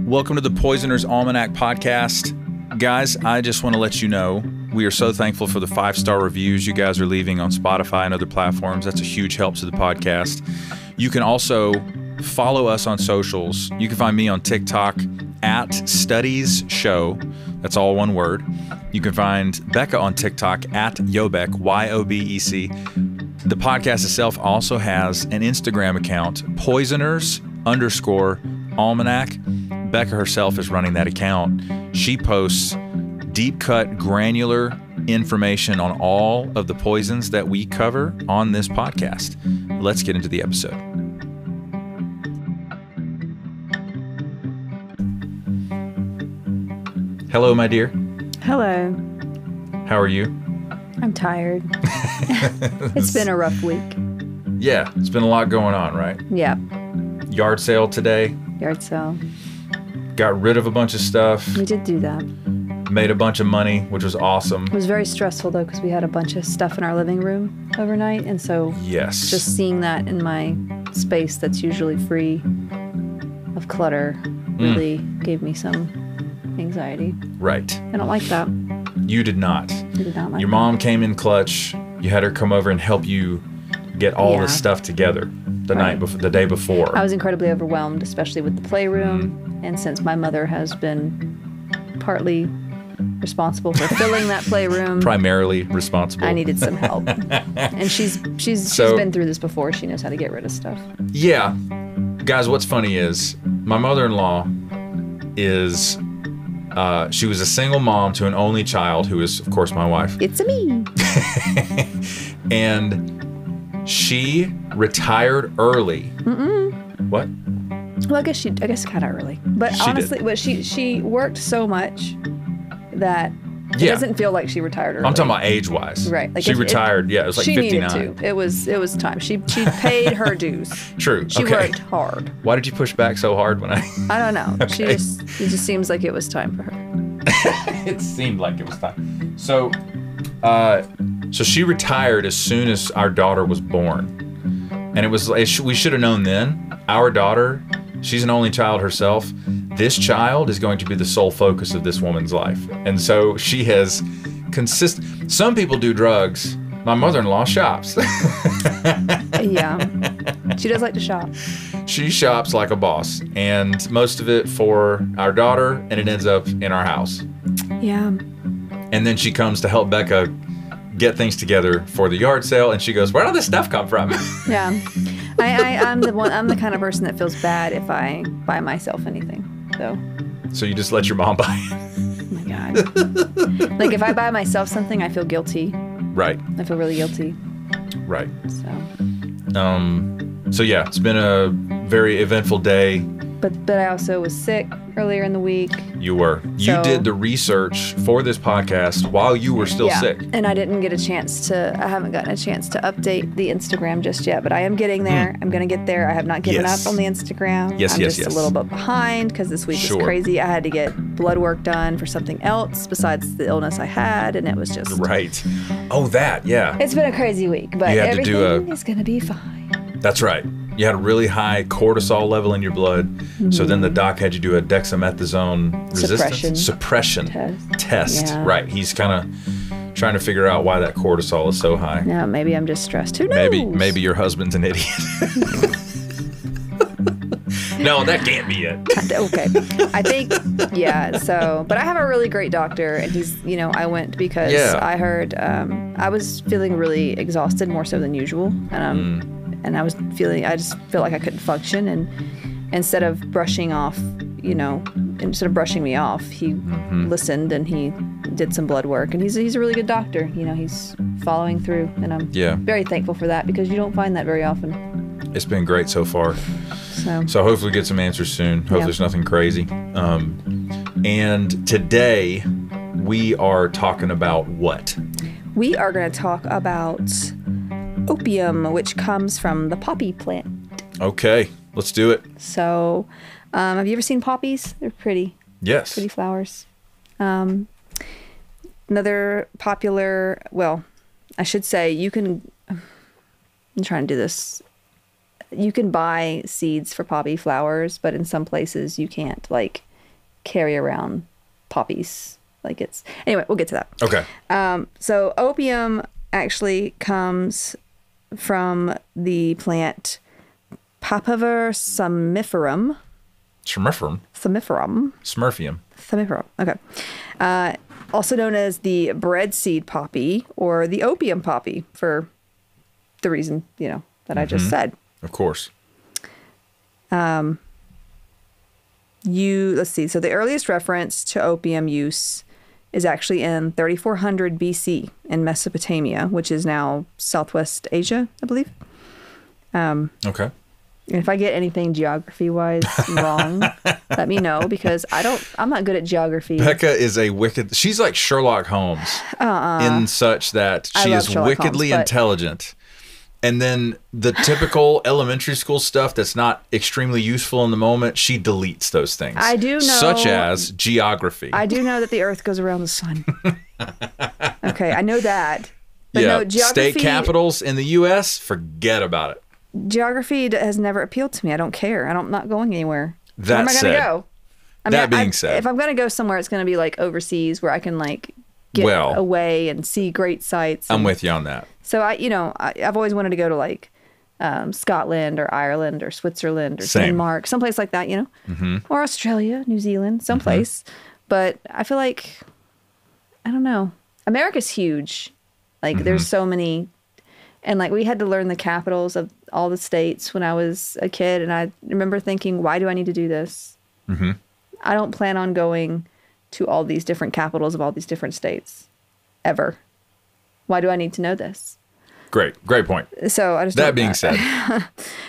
Welcome to the Poisoner's Almanac podcast. Guys, I just want to let you know we are so thankful for the 5-star reviews you guys are leaving on Spotify and other platforms. That's a huge help to the podcast. You can also follow us on socials. You can find me on TikTok at Studies Show. That's all one word. You can find Becca on TikTok at Yobec, Yobec. The podcast itself also has an Instagram account, Poisoners_Almanac. Becca herself is running that account. She posts deep cut, granular information on all of the poisons that we cover on this podcast. Let's get into the episode. Hello, my dear. Hello. How are you? I'm tired. It's been a rough week. Yeah, it's been a lot going on, right? Yeah. Yard sale today. Yard sale. Got rid of a bunch of stuff. We did do that. Made a bunch of money, which was awesome. It was very stressful, though, because we had a bunch of stuff in our living room overnight. And so yes, just seeing that in my space that's usually free of clutter really gave me some anxiety. Right. I don't like that. You did not. You did not like Your that. mom came in clutch. You had her come over and help you get all this stuff together the day before. I was incredibly overwhelmed, especially with the playroom. And since my mother has been partly responsible for filling that playroom, primarily responsible, I needed some help. And she's been through this before. She knows how to get rid of stuff. Yeah. Guys, what's funny is my mother-in-law is she was a single mom to an only child who is, of course, my wife. It's me. And she retired early. What? Well, I guess kind of early. But she worked so much that it doesn't feel like she retired early. I'm talking about age-wise. Right. Like she retired, it was like 59. She needed to. It was time. She paid her dues. True. She worked hard. Why did you push back so hard when I don't know. Okay. It just seems like it was time for her. It seemed like it was time. So she retired as soon as our daughter was born. And it was we should have known then. Our daughter, she's an only child herself. This child is going to be the sole focus of this woman's life. And so she has some people do drugs. My mother-in-law shops. Yeah. She does like to shop. She shops like a boss. And most of it for our daughter, and it ends up in our house. Yeah. And then she comes to help Becca get things together for the yard sale, and she goes, "Where did this stuff come from?" Yeah. I'm the kind of person that feels bad if I buy myself anything. So you just let your mom buy it. Oh my God. Like if I buy myself something, I feel guilty. Right. I feel really guilty. Right. So yeah, it's been a very eventful day. But I also was sick earlier in the week. You were. You did the research for this podcast while you were still sick. And I haven't gotten a chance to update the Instagram just yet, but I am getting there. I'm going to get there. I have not given up on the Instagram. I'm just a little bit behind because this week was crazy. I had to get blood work done for something else besides the illness I had, and it was just... Right. Oh, that, yeah. It's been a crazy week, but everything is going to be fine. That's right. You had a really high cortisol level in your blood, so then the doc had you do a dexamethasone suppression test. Yeah. Right. He's kind of trying to figure out why that cortisol is so high. No, maybe I'm just stressed. Who knows? Maybe your husband's an idiot. No, that can't be it. Okay. I think, but I have a really great doctor, and he's, I went because I heard, I was feeling really exhausted, more so than usual, and I just feel like I couldn't function, and instead of brushing me off, he listened and he did some blood work, and he's a really good doctor. He's following through, and I'm very thankful for that because you don't find that very often. It's been great so far. So hopefully get some answers soon. Hopefully there's nothing crazy. And today we are talking about what? We are going to talk about opium, which comes from the poppy plant. Okay, let's do it. So, have you ever seen poppies? They're pretty. Yes. Pretty flowers. Another popular, I should say I'm trying to do this. You can buy seeds for poppy flowers, but in some places you can't. Like carry around poppies. Like it's anyway. We'll get to that. Okay. So opium actually comes from the plant Papaver somniferum. Somniferum. Okay. Also known as the breadseed poppy or the opium poppy for the reason, that I just said. Of course. Let's see. So the earliest reference to opium use is actually in 3400 BC in Mesopotamia, which is now Southwest Asia, I believe. Okay. And if I get anything geography-wise wrong, let me know, because I'm not good at geography. Becca is she's like Sherlock Holmes in such that she is wickedly intelligent. And then the typical elementary school stuff that's not extremely useful in the moment, she deletes those things. I do know. Such as geography. I do know that the Earth goes around the sun. Okay, I know that. But yeah, no, geography, state capitals in the U.S., forget about it. Geography has never appealed to me. I don't care. I'm not going anywhere. Where am I going to go? That being said. If I'm going to go somewhere, it's going to be like overseas where I can like get away and see great sights. I'm with you on that. So I've always wanted to go to like Scotland or Ireland or Switzerland or Denmark, someplace like that, or Australia, New Zealand, someplace. But I feel like, I don't know. America's huge. Like there's so many, and like we had to learn the capitals of all the states when I was a kid. And I remember thinking, why do I need to do this? I don't plan on going to all these different capitals of all these different states ever. Why do I need to know this? Great point. So I just that being said.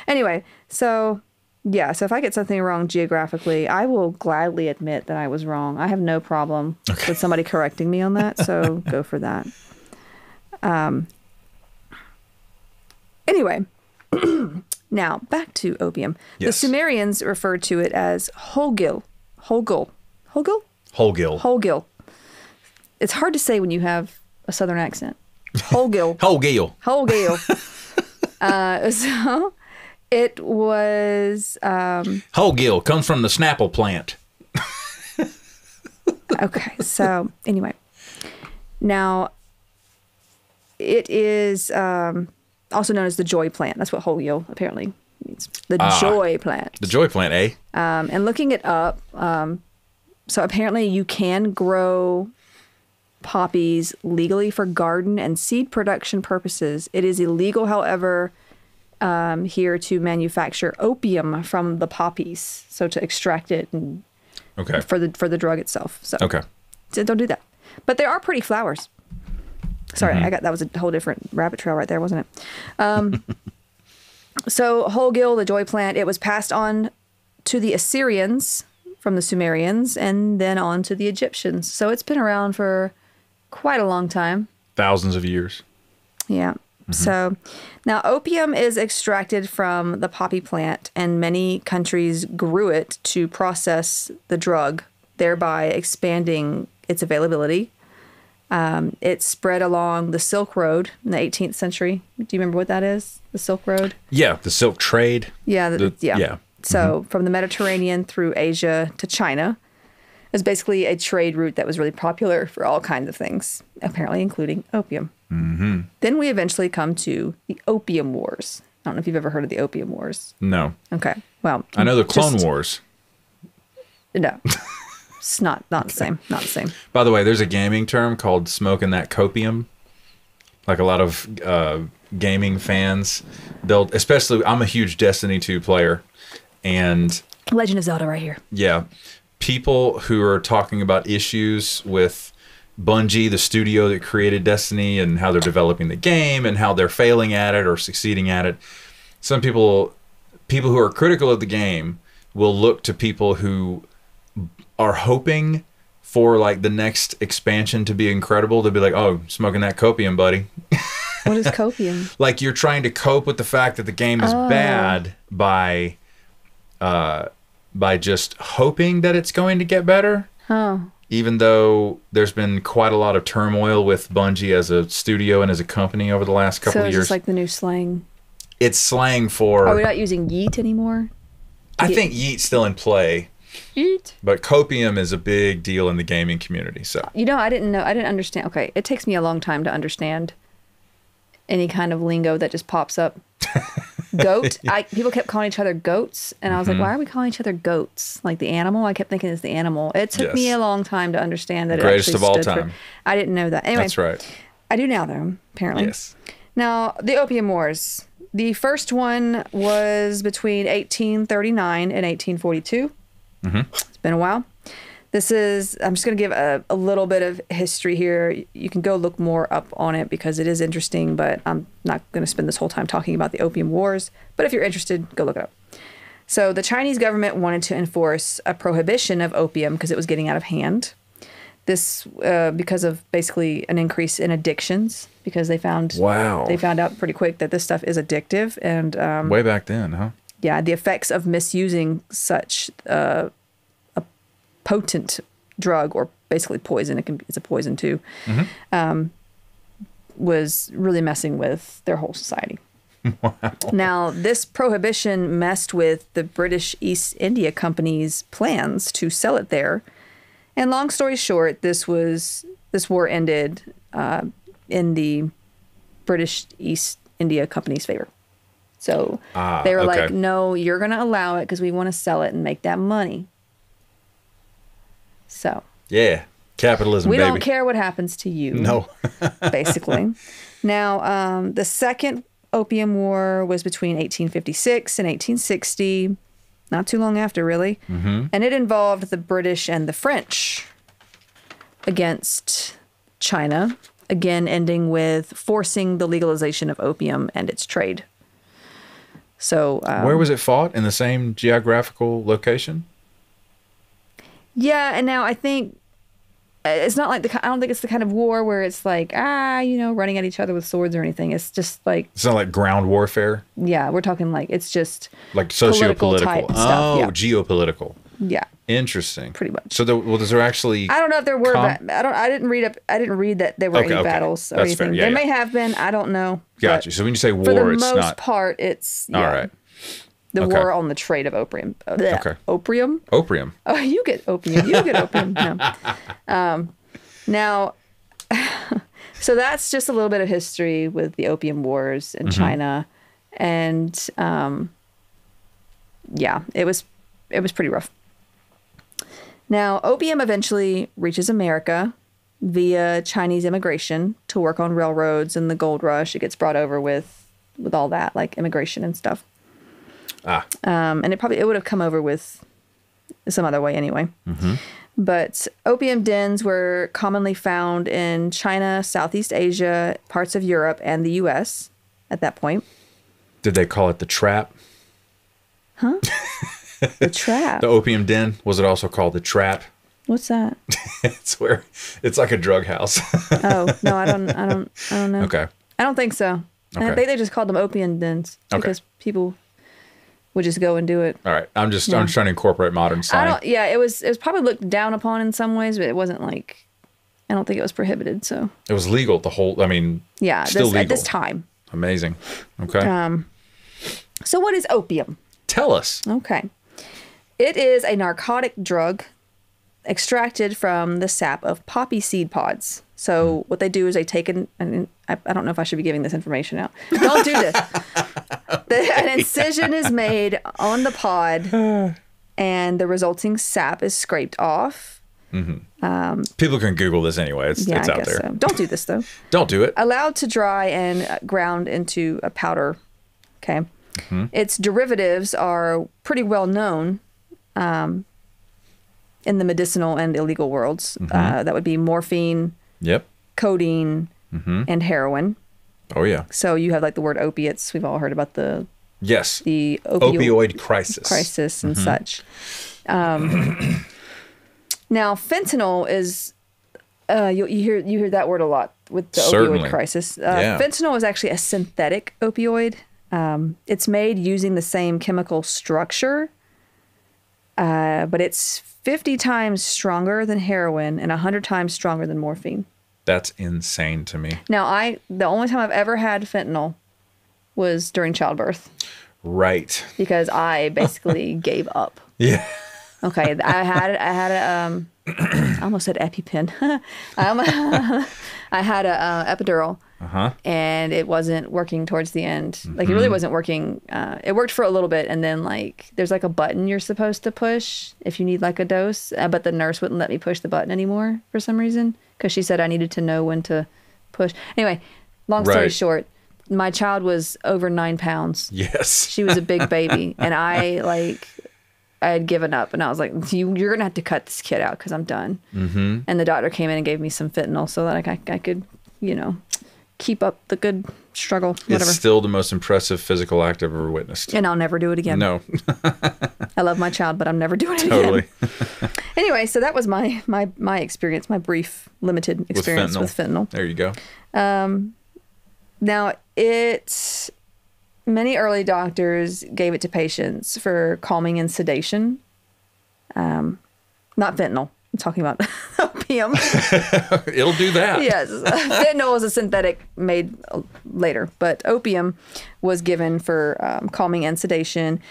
Anyway, so yeah, so if I get something wrong geographically, I will gladly admit that I was wrong. I have no problem with somebody correcting me on that, so go for that. Anyway, now back to opium. Yes. The Sumerians referred to it as holgil. Holgil. It's hard to say when you have a southern accent. Holgil. So it was... Holgil comes from the Snapple plant. Okay, so anyway. Now, it is also known as the joy plant. That's what holgil apparently means. The joy plant. The joy plant, eh? And looking it up, so apparently you can grow poppies legally for garden and seed production purposes. It is illegal, however, here to manufacture opium from the poppies, so to extract it and for the drug itself. So don't do that. But they are pretty flowers. Sorry, that was a whole different rabbit trail right there, wasn't it? So holgil, the joy plant, it was passed on to the Assyrians from the Sumerians and then on to the Egyptians. So it's been around for quite a long time. Thousands of years. Yeah. So now opium is extracted from the poppy plant, and many countries grew it to process the drug, thereby expanding its availability. It spread along the Silk Road in the 18th century. Do you remember what that is? The Silk Road? Yeah, the Silk Trade. Yeah. Yeah. So from the Mediterranean through Asia to China. It was basically a trade route that was really popular for all kinds of things, apparently including opium. Then we eventually come to the Opium Wars. I don't know if you've ever heard of the Opium Wars. No. Okay. Well, I know the Clone Wars. No. It's not the same. Not the same. By the way, there's a gaming term called smoking that copium. Like a lot of gaming fans, especially, I'm a huge Destiny 2 player. And Legend of Zelda right here. Yeah. People who are talking about issues with Bungie, the studio that created Destiny, and how they're developing the game and how they're failing at it or succeeding at it. Some people who are critical of the game will look to people who are hoping for like the next expansion to be incredible. They'll be like, oh, smoking that copium, buddy. What is copium? Like you're trying to cope with the fact that the game is bad by just hoping that it's going to get better. Oh. Even though there's been quite a lot of turmoil with Bungie as a studio and as a company over the last couple of years. So it's like the new slang? It's slang for... Are we not using yeet anymore? I think yeet's still in play. But copium is a big deal in the gaming community. So I didn't understand. Okay, it takes me a long time to understand any kind of lingo that just pops up. Goat. People kept calling each other goats, and I was like, why are we calling each other goats? Like the animal? I kept thinking it's the animal. It took me a long time to understand that greatest it actually of all stood time. I didn't know that. Anyway, that's right. I do now, though, apparently. Yes. Now, the Opium Wars. The first one was between 1839 and 1842. It's been a while. I'm just going to give a little bit of history here. You can go look more up on it because it is interesting, but I'm not going to spend this whole time talking about the Opium Wars. But if you're interested, go look it up. So the Chinese government wanted to enforce a prohibition of opium because it was getting out of hand. This because of basically an increase in addictions, because they found out pretty quick that this stuff is addictive. And way back then, huh? Yeah, the effects of misusing such a potent drug, or basically poison, it's a poison too, was really messing with their whole society. Wow. Now, this prohibition messed with the British East India Company's plans to sell it there. And long story short, this war ended in the British East India Company's favor. So they were like, no, you're going to allow it because we want to sell it and make that money. So. Yeah. Capitalism, we baby. don't care what happens to you. No. Basically. Now, the second Opium War was between 1856 and 1860. Not too long after, really. And it involved the British and the French against China, again ending with forcing the legalization of opium and its trade. So where was it fought? In the same geographical location? Yeah, and now I think it's not like I don't think it's the kind of war where it's like, running at each other with swords or anything. It's just like... It's not like ground warfare? Yeah, we're talking like, it's just... Like socio-political. Stuff. Yeah. Geopolitical. Yeah. Interesting. Pretty much. So, is there actually... I don't know if there were... I didn't read that there were any battles or anything. Yeah, there may have been. I don't know. Gotcha. So when you say war, it's not... For the most part, it's... Yeah. All right. The war on the trade of opium. Opium? Opium. Oh, you get opium. You get opium. No. Now, so that's just a little bit of history with the Opium Wars in China. And, it was pretty rough. Now, opium eventually reaches America via Chinese immigration to work on railroads and the gold rush. It gets brought over with all that, like immigration and stuff. And it would have come over with some other way anyway. But opium dens were commonly found in China, Southeast Asia, parts of Europe, and the U.S. at that point. Did they call it the trap? Huh? The trap? The opium den, was it also called the trap? What's that? It's like a drug house. Oh, no, I don't know. Okay. I don't think so. Okay. I think they just called them opium dens because people would just go and do it. All right. I'm just trying to incorporate modern science. It was probably looked down upon in some ways, but it wasn't like, I don't think it was prohibited. So it was legal. Still legal at this time. Amazing. Okay. So what is opium? Tell us. Okay. It is a narcotic drug extracted from the sap of poppy seed pods. So what they do is they take I don't know if I should be giving this information out. Don't do this. An incision is made on the pod and the resulting sap is scraped off. People can Google this anyway. It's out there. So. Don't do this though. Don't do it. Allowed to dry and ground into a powder. Okay. Its derivatives are pretty well known in the medicinal and illegal worlds. That would be morphine, codeine, and heroin. Oh, yeah. So you have like the word opiates. We've all heard about the opioid crisis. And such. Now, fentanyl is, you hear that word a lot with the opioid crisis. Fentanyl is actually a synthetic opioid. It's made using the same chemical structure, but it's 50 times stronger than heroin and 100 times stronger than morphine. That's insane to me. Now, the only time I've ever had fentanyl was during childbirth. Right. Because I basically gave up. Yeah. Okay, I had a I almost said EpiPen. I had a epidural, and it wasn't working towards the end. Like it really wasn't working. It worked for a little bit, and then like there's like a button you're supposed to push if you need like a dose, but the nurse wouldn't let me push the button anymore for some reason because she said I needed to know when to push. Anyway, long story short, my child was over 9 pounds. Yes, she was a big baby, and I had given up, and I was like, you're going to have to cut this kid out because I'm done. And the doctor came in and gave me some fentanyl so that I could, keep up the good struggle, whatever. It's still the most impressive physical act I've ever witnessed. And I'll never do it again. No. I love my child, but I'm never doing it again. Totally. Anyway, so that was my experience, my brief, limited experience with fentanyl. There you go. Now, many early doctors gave it to patients for calming and sedation. Not fentanyl. I'm talking about opium. It'll do that. Yes. Fentanyl is a synthetic made later, but opium was given for calming and sedation.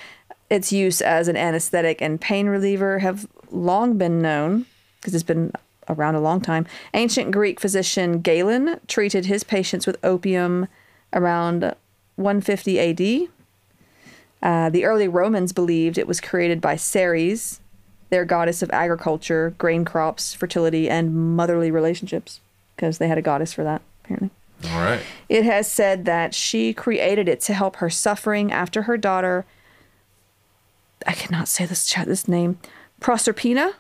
Its use as an anesthetic and pain reliever have long been known because it's been around a long time. Ancient Greek physician Galen treated his patients with opium around 150 AD. The early Romans believed it was created by Ceres, their goddess of agriculture, grain crops, fertility, and motherly relationships, because they had a goddess for that, apparently. All right. It has said that she created it to help her suffering after her daughter, I cannot say this name, Proserpina,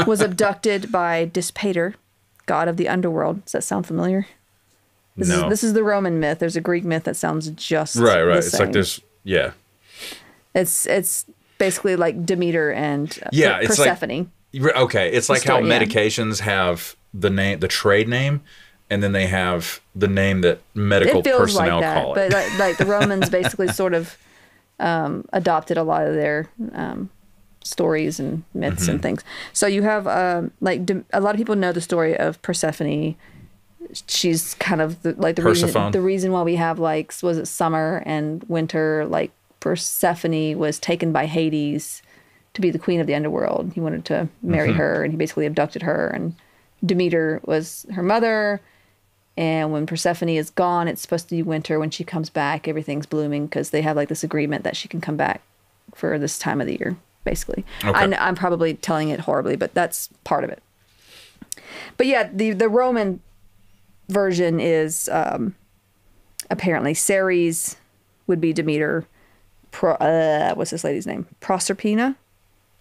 was abducted by Dispater, god of the underworld. Does that sound familiar? This is the Roman myth. There's a Greek myth that sounds just right. the It's same. like there's It's basically like Demeter and Persephone. It's like how medications have the trade name, and then they have the name that medical personnel call it. But like the Romans basically sort of adopted a lot of their stories and myths and things. So you have a lot of people know the story of Persephone. She's kind of the reason why we have was it summer and winter. Like Persephone was taken by Hades to be the queen of the underworld. He wanted to marry her, and he basically abducted her. And Demeter was her mother. And when Persephone is gone, it's supposed to be winter. When she comes back, everything's blooming because they have like this agreement that she can come back for this time of the year, basically. Okay. I'm probably telling it horribly, but that's part of it. But yeah, the Roman version is apparently Ceres would be Demeter. What's this lady's name? Proserpina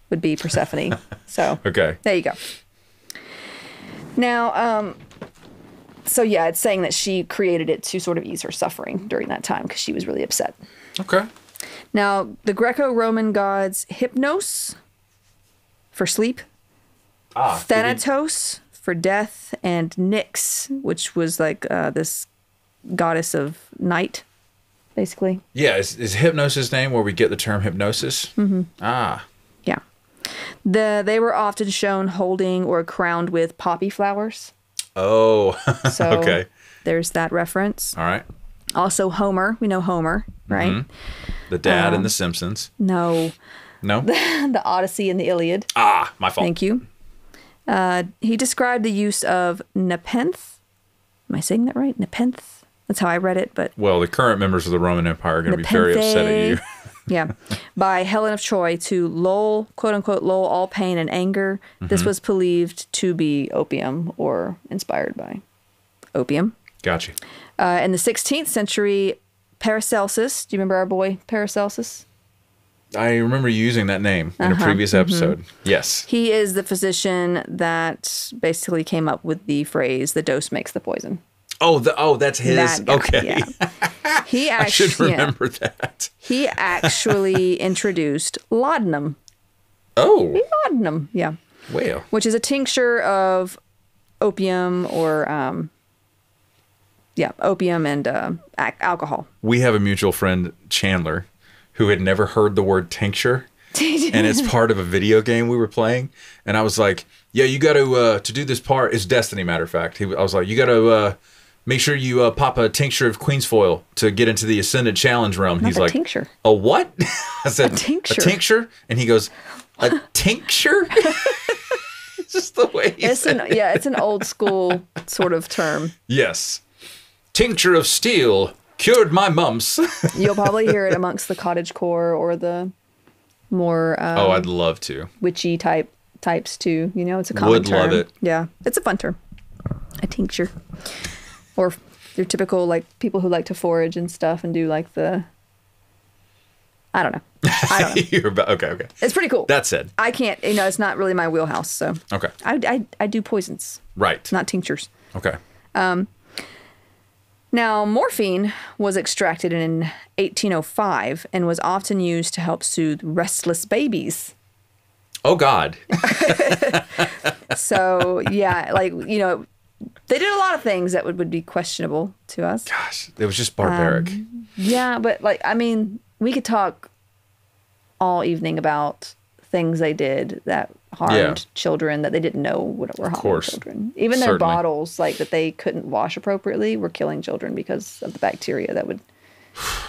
would be Persephone. So okay, there you go. Now, so yeah, it's saying that she created it to sort of ease her suffering during that time because she was really upset. Okay. Now, the Greco-Roman gods Hypnos for sleep, Thanatos for death, and Nyx, which was like this goddess of night, basically. Yeah, is hypnosis name where we get the term hypnosis? Ah. Yeah. They were often shown holding or crowned with poppy flowers. Oh, so okay. There's that reference. All right. Also Homer. We know Homer, right? The dad in The Simpsons. No. No? The Odyssey and the Iliad. Ah, my fault. Thank you. He described the use of nepenthe. Am I saying that right? Nepenthe? That's how I read it, but... Well, the current members of the Roman Empire are going to be very upset at you. Yeah. By Helen of Troy to lull, quote-unquote, lull all pain and anger. This was believed to be opium or inspired by opium. Gotcha. In the 16th century, Paracelsus, do you remember our boy Paracelsus? I remember using that name in a previous episode. Yes. He is the physician that basically came up with the phrase, the dose makes the poison. Oh, that's his. That guy, okay. Yeah. He actually, I should remember that. He actually introduced laudanum. Oh. Laudanum, yeah. Well. Which is a tincture of opium or, opium and alcohol. We have a mutual friend, Chandler, who had never heard the word tincture. And it's part of a video game we were playing. And I was like, yeah, you got to do this part. It's Destiny, matter of fact. I was like, you got to make sure you pop a tincture of Queen's Foil to get into the Ascended Challenge realm. Not He's a like, tincture. A what? I said, a tincture. A tincture? And he goes, A tincture? It's just the way you say it. Yeah, it's an old school sort of term. Yes. Tincture of steel cured my mumps. You'll probably hear it amongst the cottagecore or the more I'd love to. Witchy types too. You know, it's a common term. Would love it. Yeah, it's a fun term. A tincture. Or your typical like people who like to forage and stuff and do like the I don't know. Okay. It's pretty cool. That said. I can't, it's not really my wheelhouse, so. Okay. I do poisons. Right. Not tinctures. Okay. Now, morphine was extracted in 1805 and was often used to help soothe restless babies. Oh, God. So, yeah, like, they did a lot of things that would be questionable to us. Gosh, it was just barbaric. Yeah, but, like, I mean, we could talk all evening about things they did that harmed children that they didn't know were harming children. Even their bottles, like, that they couldn't wash appropriately were killing children because of the bacteria that would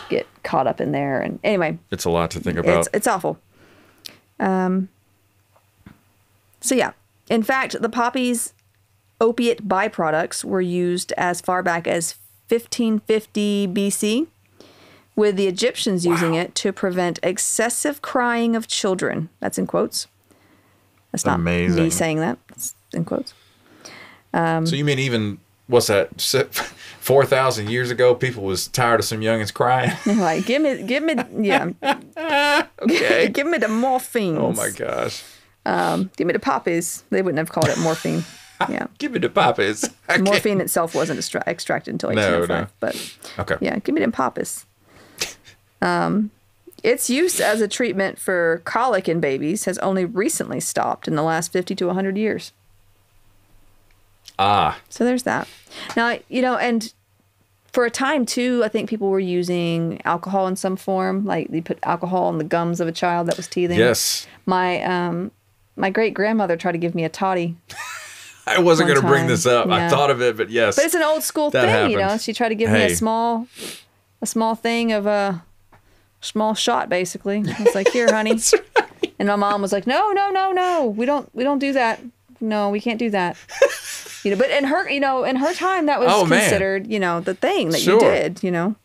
get caught up in there. And anyway. It's a lot to think about. It's awful. So, yeah. In fact, the poppy's opiate byproducts were used as far back as 1550 BC, with the Egyptians using it to prevent excessive crying of children. That's in quotes. That's not me saying that. It's in quotes. So you mean even, what's that, 4,000 years ago, people was tired of some youngins crying? Like, give me, yeah. Okay. Give me the morphine. Oh, my gosh. Give me the poppies. They wouldn't have called it morphine. Yeah. Give me the poppies. Okay. Morphine itself wasn't extracted until 1805. No. But, okay. Yeah, give me them poppies. Its use as a treatment for colic in babies has only recently stopped in the last 50 to 100 years. Ah. So there's that. Now, and for a time, too, I think people were using alcohol in some form. Like, they put alcohol in the gums of a child that was teething. Yes. My great-grandmother tried to give me a toddy. I wasn't going to bring this up. Yeah. I thought of it, but yes. But it's an old school thing, happens. She tried to give me a small thing of a small shot, basically. I was like, "Here, honey." Right. And my mom was like, "No. We don't do that. No, we can't do that." But in her time, that was considered, the thing that you did,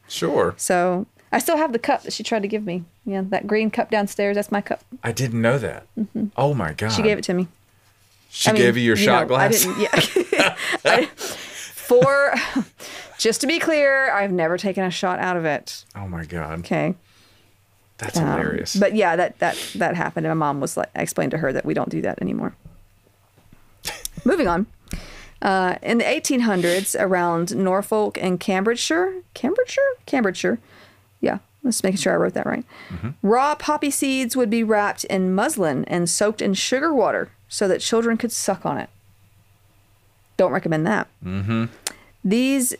Sure. So I still have the cup that she tried to give me. Yeah, that green cup downstairs. That's my cup. I didn't know that. Mm-hmm. Oh my God. She gave it to me. She gave you your shot glass? I didn't, yeah. Just to be clear, I've never taken a shot out of it. Oh my God. Okay. That's hilarious. But yeah, that happened. And my mom was like, I explained to her that we don't do that anymore. Moving on. In the 1800s, around Norfolk and Cambridgeshire. Yeah, let's make sure I wrote that right. Mm-hmm. Raw poppy seeds would be wrapped in muslin and soaked in sugar water so that children could suck on it. Don't recommend that. Mm-hmm. These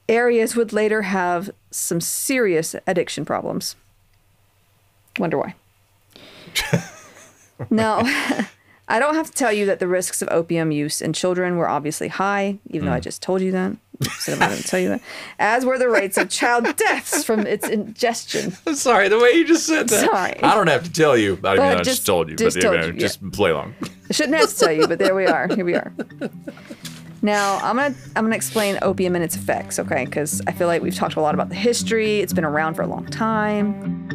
areas would later have some serious addiction problems. Wonder why. Now, I don't have to tell you that the risks of opium use in children were obviously high, even though I just told you that. So I'm not going to tell you that. As were the rates of child deaths from its ingestion. I'm sorry, the way you just said that. Sorry. I don't have to tell you. I just told you. Just play along. I shouldn't have to tell you, but there we are. Here we are. Now, I'm gonna explain opium and its effects, okay? Because I feel like we've talked a lot about the history. It's been around for a long time.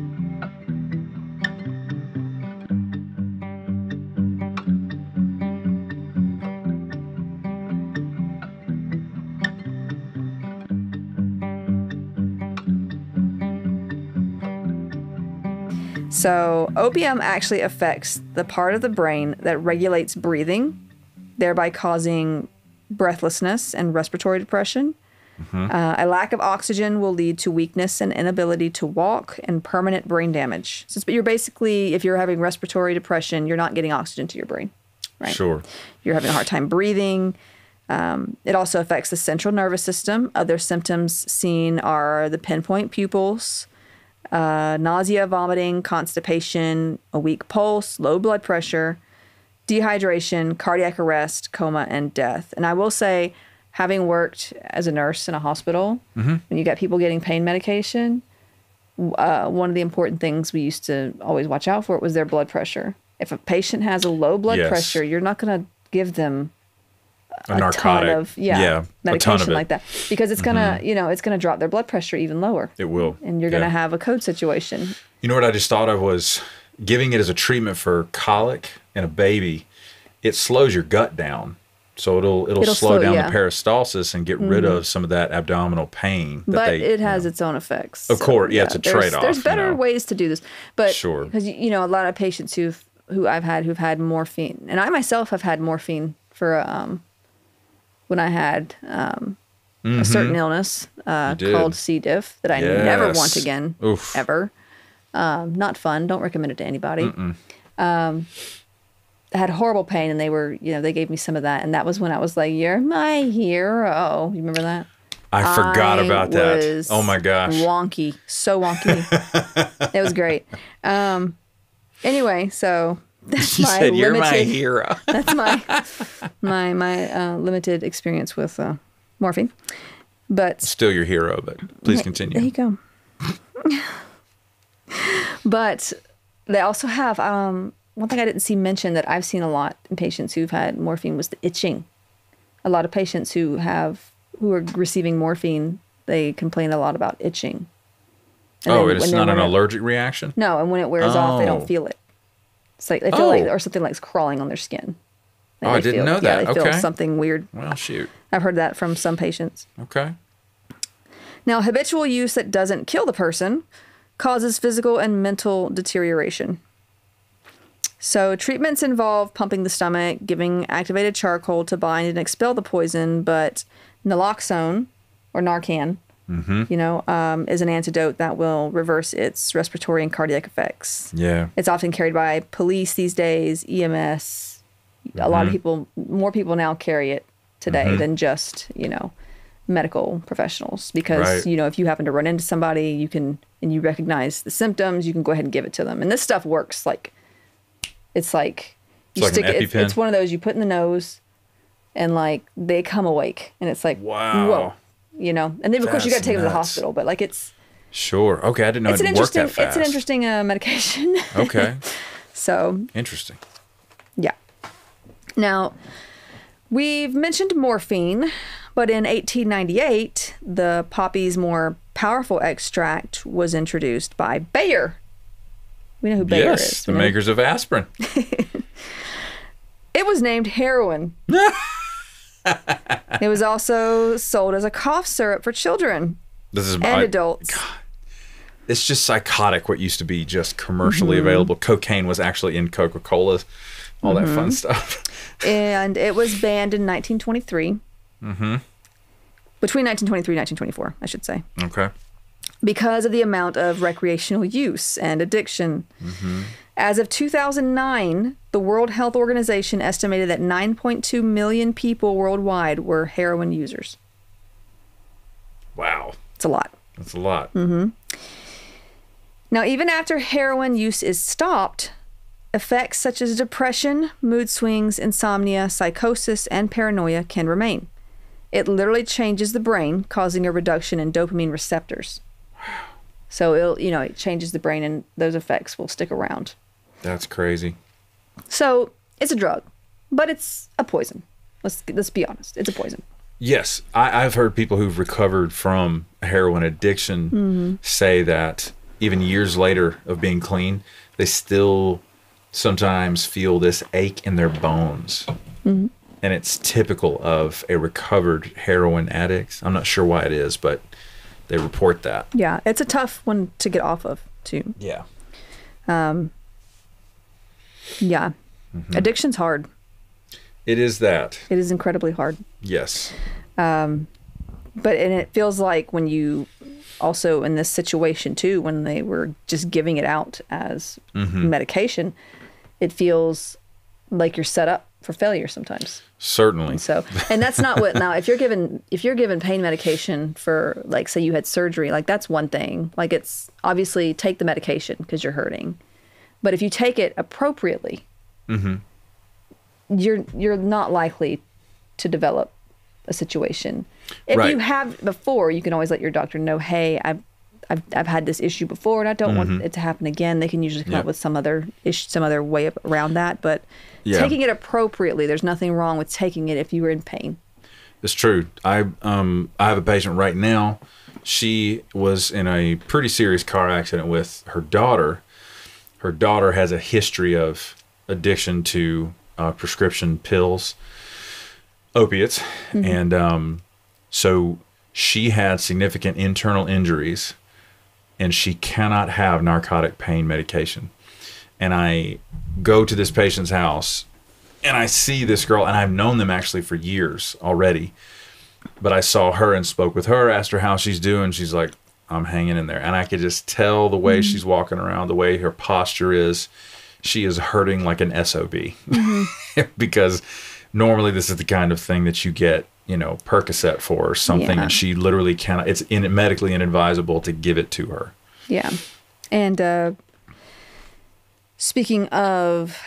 So opium actually affects the part of the brain that regulates breathing, thereby causing breathlessness and respiratory depression. Mm-hmm. A lack of oxygen will lead to weakness and inability to walk and permanent brain damage. So you're basically, if you're having respiratory depression, you're not getting oxygen to your brain, right? Sure. You're having a hard time breathing. It also affects the central nervous system. Other symptoms seen are the pinpoint pupils, nausea, vomiting, constipation, a weak pulse, low blood pressure, dehydration, cardiac arrest, coma, and death. And I will say, having worked as a nurse in a hospital, when you got people getting pain medication, one of the important things we used to always watch out for was their blood pressure. If a patient has a low blood pressure, you're not going to give them a narcotic, ton of medication like that, because it's gonna, it's gonna drop their blood pressure even lower. It will, and you're gonna have a code situation. You know what I just thought of was giving it as a treatment for colic in a baby. It slows your gut down, so it'll slow down the peristalsis and get rid of some of that abdominal pain. But it has its own effects. Of course, it's a trade-off. There's better ways to do this, but because a lot of patients who've had morphine, and I myself have had morphine for when I had a certain illness called C. diff that I never want again, ever. Not fun. Don't recommend it to anybody. I had horrible pain, and they gave me some of that, and that was when I was like, "You're my hero." You remember that? I forgot about that. Oh my gosh, wonky, so wonky. It was great. Anyway, so. That's You're my hero. That's my limited experience with morphine, but still your hero. But please continue. There you go. But they also have one thing I didn't see mentioned that I've seen a lot in patients who've had morphine was the itching. A lot of patients who are receiving morphine, they complain a lot about itching. And it's not an allergic reaction? No, and when it wears off, they don't feel it. It's like they feel like, or something like crawling on their skin. I didn't know that. Yeah, they feel something weird. Well, shoot. I've heard that from some patients. Okay. Now, habitual use that doesn't kill the person causes physical and mental deterioration. So treatments involve pumping the stomach, giving activated charcoal to bind and expel the poison, but naloxone or Narcan, is an antidote that will reverse its respiratory and cardiac effects. Yeah. It's often carried by police these days, EMS. A lot of people, more people now carry it today than just, medical professionals. Because, if you happen to run into somebody, and you recognize the symptoms, you can go ahead and give it to them. And this stuff works it's like you stick it. It's one of those you put in the nose and they come awake. And it's like, wow. Whoa. And then of course you got to take them to the hospital, but it's sure. Okay, I didn't know it worked that fast. It's an interesting medication. Okay. So interesting. Yeah. Now, we've mentioned morphine, but in 1898, the poppy's more powerful extract was introduced by Bayer. We know who Bayer is. Yes, the makers of aspirin. It was named heroin. It was also sold as a cough syrup for children and adults. God, it's just psychotic what used to be just commercially available. Cocaine was actually in Coca-Cola, all that fun stuff. And it was banned in 1923. Between 1923 and 1924, I should say. Okay. Because of the amount of recreational use and addiction. As of 2009, the World Health Organization estimated that 9.2 million people worldwide were heroin users. Wow. It's a lot. That's a lot. Now, even after heroin use is stopped, effects such as depression, mood swings, insomnia, psychosis, and paranoia can remain. It literally changes the brain, causing a reduction in dopamine receptors. Wow. So it changes the brain, and those effects will stick around. That's crazy. So it's a drug, but it's a poison. Let's be honest. It's a poison. Yes. I've heard people who've recovered from heroin addiction say that even years later of being clean, they still sometimes feel this ache in their bones. And it's typical of a recovered heroin addict. I'm not sure why it is, but they report that. Yeah. It's a tough one to get off of, too. Yeah. Yeah. Addiction's hard. It is that. It is incredibly hard. Yes. And it feels like when you also in this situation too, when they were just giving it out as medication, it feels like you're set up for failure sometimes. Certainly. And that's not what, now if you're given pain medication for, like, say you had surgery, like, that's one thing. Like, it's obviously take the medication because you're hurting. But if you take it appropriately, you're not likely to develop a situation. If you have before, you can always let your doctor know, hey, I've had this issue before and I don't want it to happen again. They can usually come up with some other way around that. But taking it appropriately, there's nothing wrong with taking it if you were in pain. It's true. I have a patient right now. She was in a pretty serious car accident with her daughter. Her daughter has a history of addiction to prescription pills, opiates, and so she had significant internal injuries, and she cannot have narcotic pain medication. And I go to this patient's house, and I see this girl, and I've known them actually for years already. But I saw her and spoke with her, asked her how she's doing. She's like, I'm hanging in there. And I could just tell the way she's walking around, the way her posture is. She is hurting like an SOB. Because normally this is the kind of thing that you get, Percocet for or something. And she literally cannot. It's medically inadvisable to give it to her. Yeah. And speaking of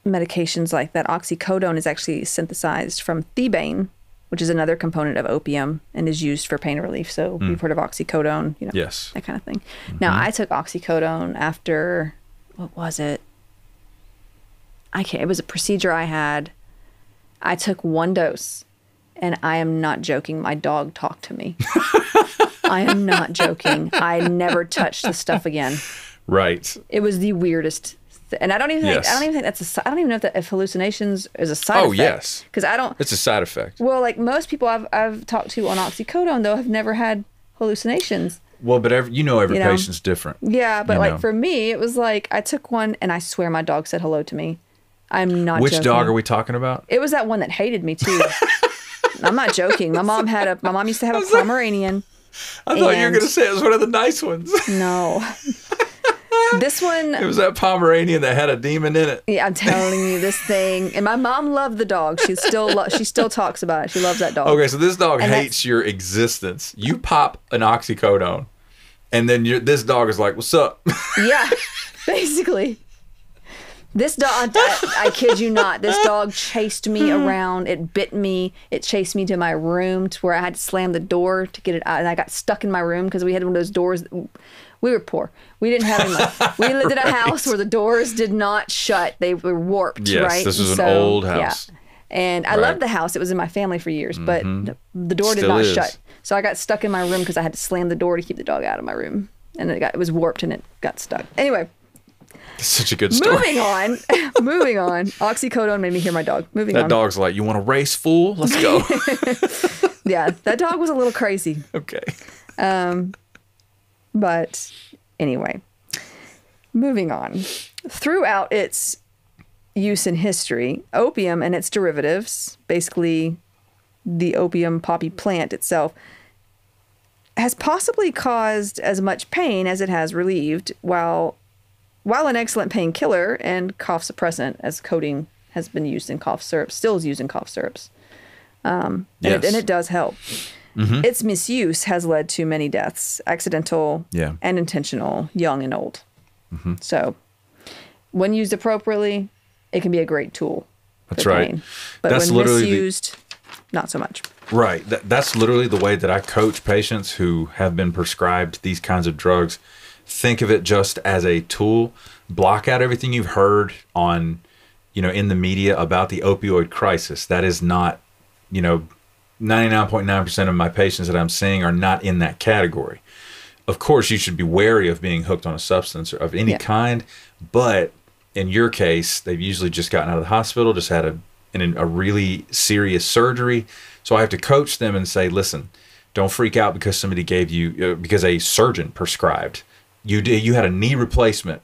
medications like that, oxycodone is actually synthesized from thebaine, which is another component of opium and is used for pain relief. So you've heard of oxycodone, yes, that kind of thing. Now, I took oxycodone after, what was it? It was a procedure I had. I took 1 dose, and I am not joking. My dog talked to me. I am not joking. I never touched the stuff again. Right. It was the weirdest. And I don't even think I don't even know if hallucinations is a side effect. Oh, yes. Because I don't. It's a side effect. Well, like most people I've talked to on oxycodone, though, have never had hallucinations. Well, but every patient's different. Yeah, but for me, it was like I took one, and I swear my dog said hello to me. I'm not Which joking. dog are we talking about? It was that one that hated me, too. I'm not joking. My mom used to have a Pomeranian. I thought you were going to say it was one of the nice ones. No. This one... It was that Pomeranian that had a demon in it. Yeah, I'm telling you, this thing... And my mom loved the dog. She still talks about it. She loves that dog. Okay, so this dog hates your existence. You pop an oxycodone, and then this dog is like, what's up? Yeah, basically. This dog, I kid you not, this dog chased me around. It bit me. It chased me to my room to where I had to slam the door to get it out. And I got stuck in my room because we had one of those doors... We were poor. We didn't have any money. We lived in a house where the doors did not shut. They were warped, yes, right? This was an old house. Yeah. And I loved the house. It was in my family for years, but the door did not shut. So I got stuck in my room because I had to slam the door to keep the dog out of my room. And it was warped and it got stuck. Anyway. It's such a good story. Moving on. Oxycodone made me hear my dog. That dog's like, you want to race, fool? Let's go. Yeah, that dog was a little crazy. Okay. But anyway, moving on. Throughout its use in history, opium and its derivatives, basically the opium poppy plant itself, has possibly caused as much pain as it has relieved, while an excellent painkiller and cough suppressant, as codeine has been used in cough syrups, still is used in cough syrups. And it does help. Its misuse has led to many deaths, accidental and intentional, young and old. So when used appropriately, it can be a great tool. That's right. Pain. But when misused, not so much. Right. That's literally the way that I coach patients who have been prescribed these kinds of drugs. Think of it just as a tool. Block out everything you've heard on, in the media about the opioid crisis. That is not, 99.9% of my patients that I'm seeing are not in that category. Of course, you should be wary of being hooked on a substance of any kind, but in your case, they've usually just gotten out of the hospital, just had a really serious surgery. So I have to coach them and say, listen, don't freak out because somebody gave you, because a surgeon prescribed. You had a knee replacement.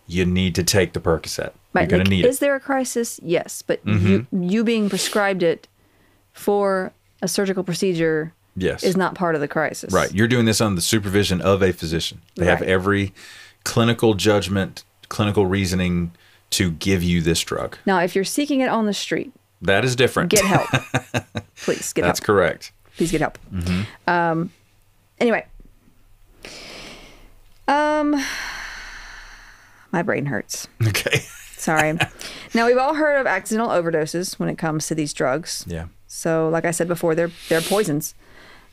You need to take the Percocet. Right. You're going to need it. Is there a crisis? Yes, but you being prescribed it for a surgical procedure is not part of the crisis. Right. You're doing this under the supervision of a physician. They have every clinical judgment, clinical reasoning to give you this drug. Now, if you're seeking it on the street, that is different. Get help. Please get help. That's correct. Please get help. Anyway. My brain hurts. Okay. Sorry. Now, we've all heard of accidental overdoses when it comes to these drugs. Yeah. So, like I said before, they're poisons.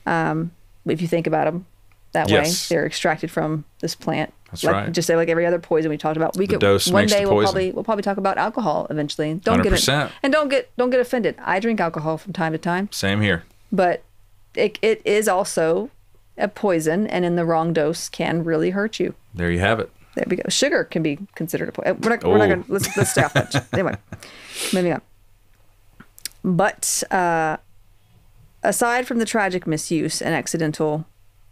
If you think about them, That way, they're extracted from this plant. That's right. Just say like every other poison we talked about. We could one day we'll probably talk about alcohol eventually. Don't 100%. get it, and don't get offended. I drink alcohol from time to time. Same here. But it is also a poison, and in the wrong dose can really hurt you. There you have it. There we go. Sugar can be considered a poison. We're not going to let's stay off that. Anyway, moving on. But aside from the tragic misuse and accidental,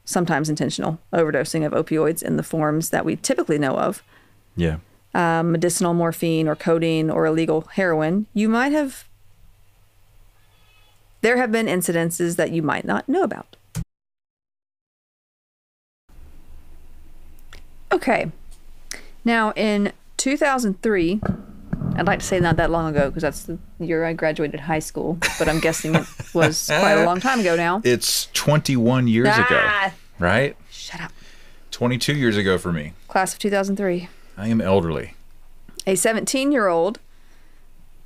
sometimes intentional, overdosing of opioids in the forms that we typically know of, medicinal morphine or codeine or illegal heroin, there have been incidences that you might not know about. Okay. Now, in 2003, I'd like to say not that long ago because that's the year I graduated high school, but I'm guessing it was quite a long time ago now. It's 21 years ago, right? Shut up. 22 years ago for me. Class of 2003. I am elderly. A 17-year-old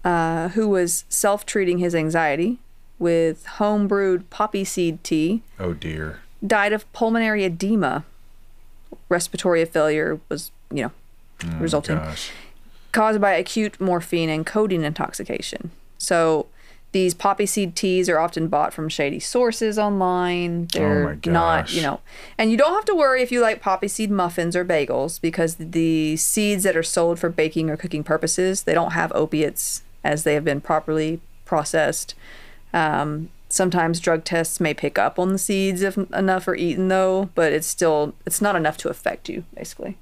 who was self-treating his anxiety with home-brewed poppy seed tea. Oh, dear. Died of pulmonary edema. Respiratory failure was, resulting. Gosh. Caused by acute morphine and codeine intoxication. So these poppy seed teas are often bought from shady sources online. They're not, and you don't have to worry if you like poppy seed muffins or bagels because the seeds that are sold for baking or cooking purposes, they don't have opiates as they have been properly processed. Sometimes drug tests may pick up on the seeds if enough are eaten though, but it's not enough to affect you, basically.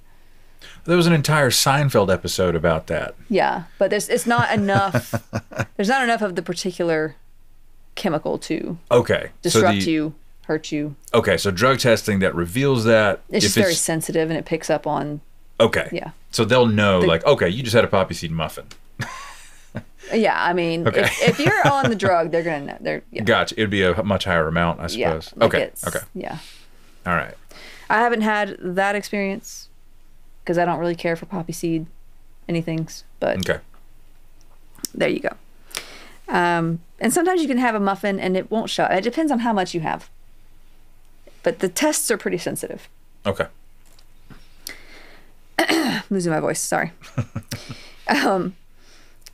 There was an entire Seinfeld episode about that. Yeah, but it's not enough. There's not enough of the particular chemical to disrupt you, hurt you. Okay, so drug testing that reveals that. It's just very sensitive and it picks up on. Okay. Yeah. So they'll know, you just had a poppy seed muffin. Yeah, I mean, if you're on the drug, they're going to know. Gotcha. It'd be a much higher amount, I suppose. Yeah, Okay. Yeah. All right. I haven't had that experience because I don't really care for poppy seed anythings, but there you go. And sometimes you can have a muffin and it won't show. It depends on how much you have. But the tests are pretty sensitive. Okay. Losing my voice, sorry.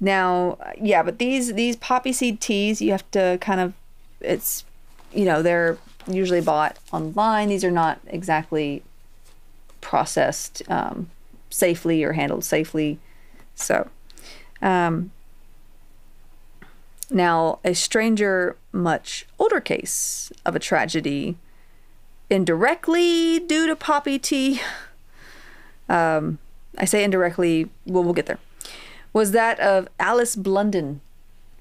Now, but these poppy seed teas, you have to kind of, they're usually bought online. These are not exactly processed safely or handled safely. So, now a stranger, much older case of a tragedy indirectly due to poppy tea. I say indirectly, we'll get there. Was that of Alice Blunden.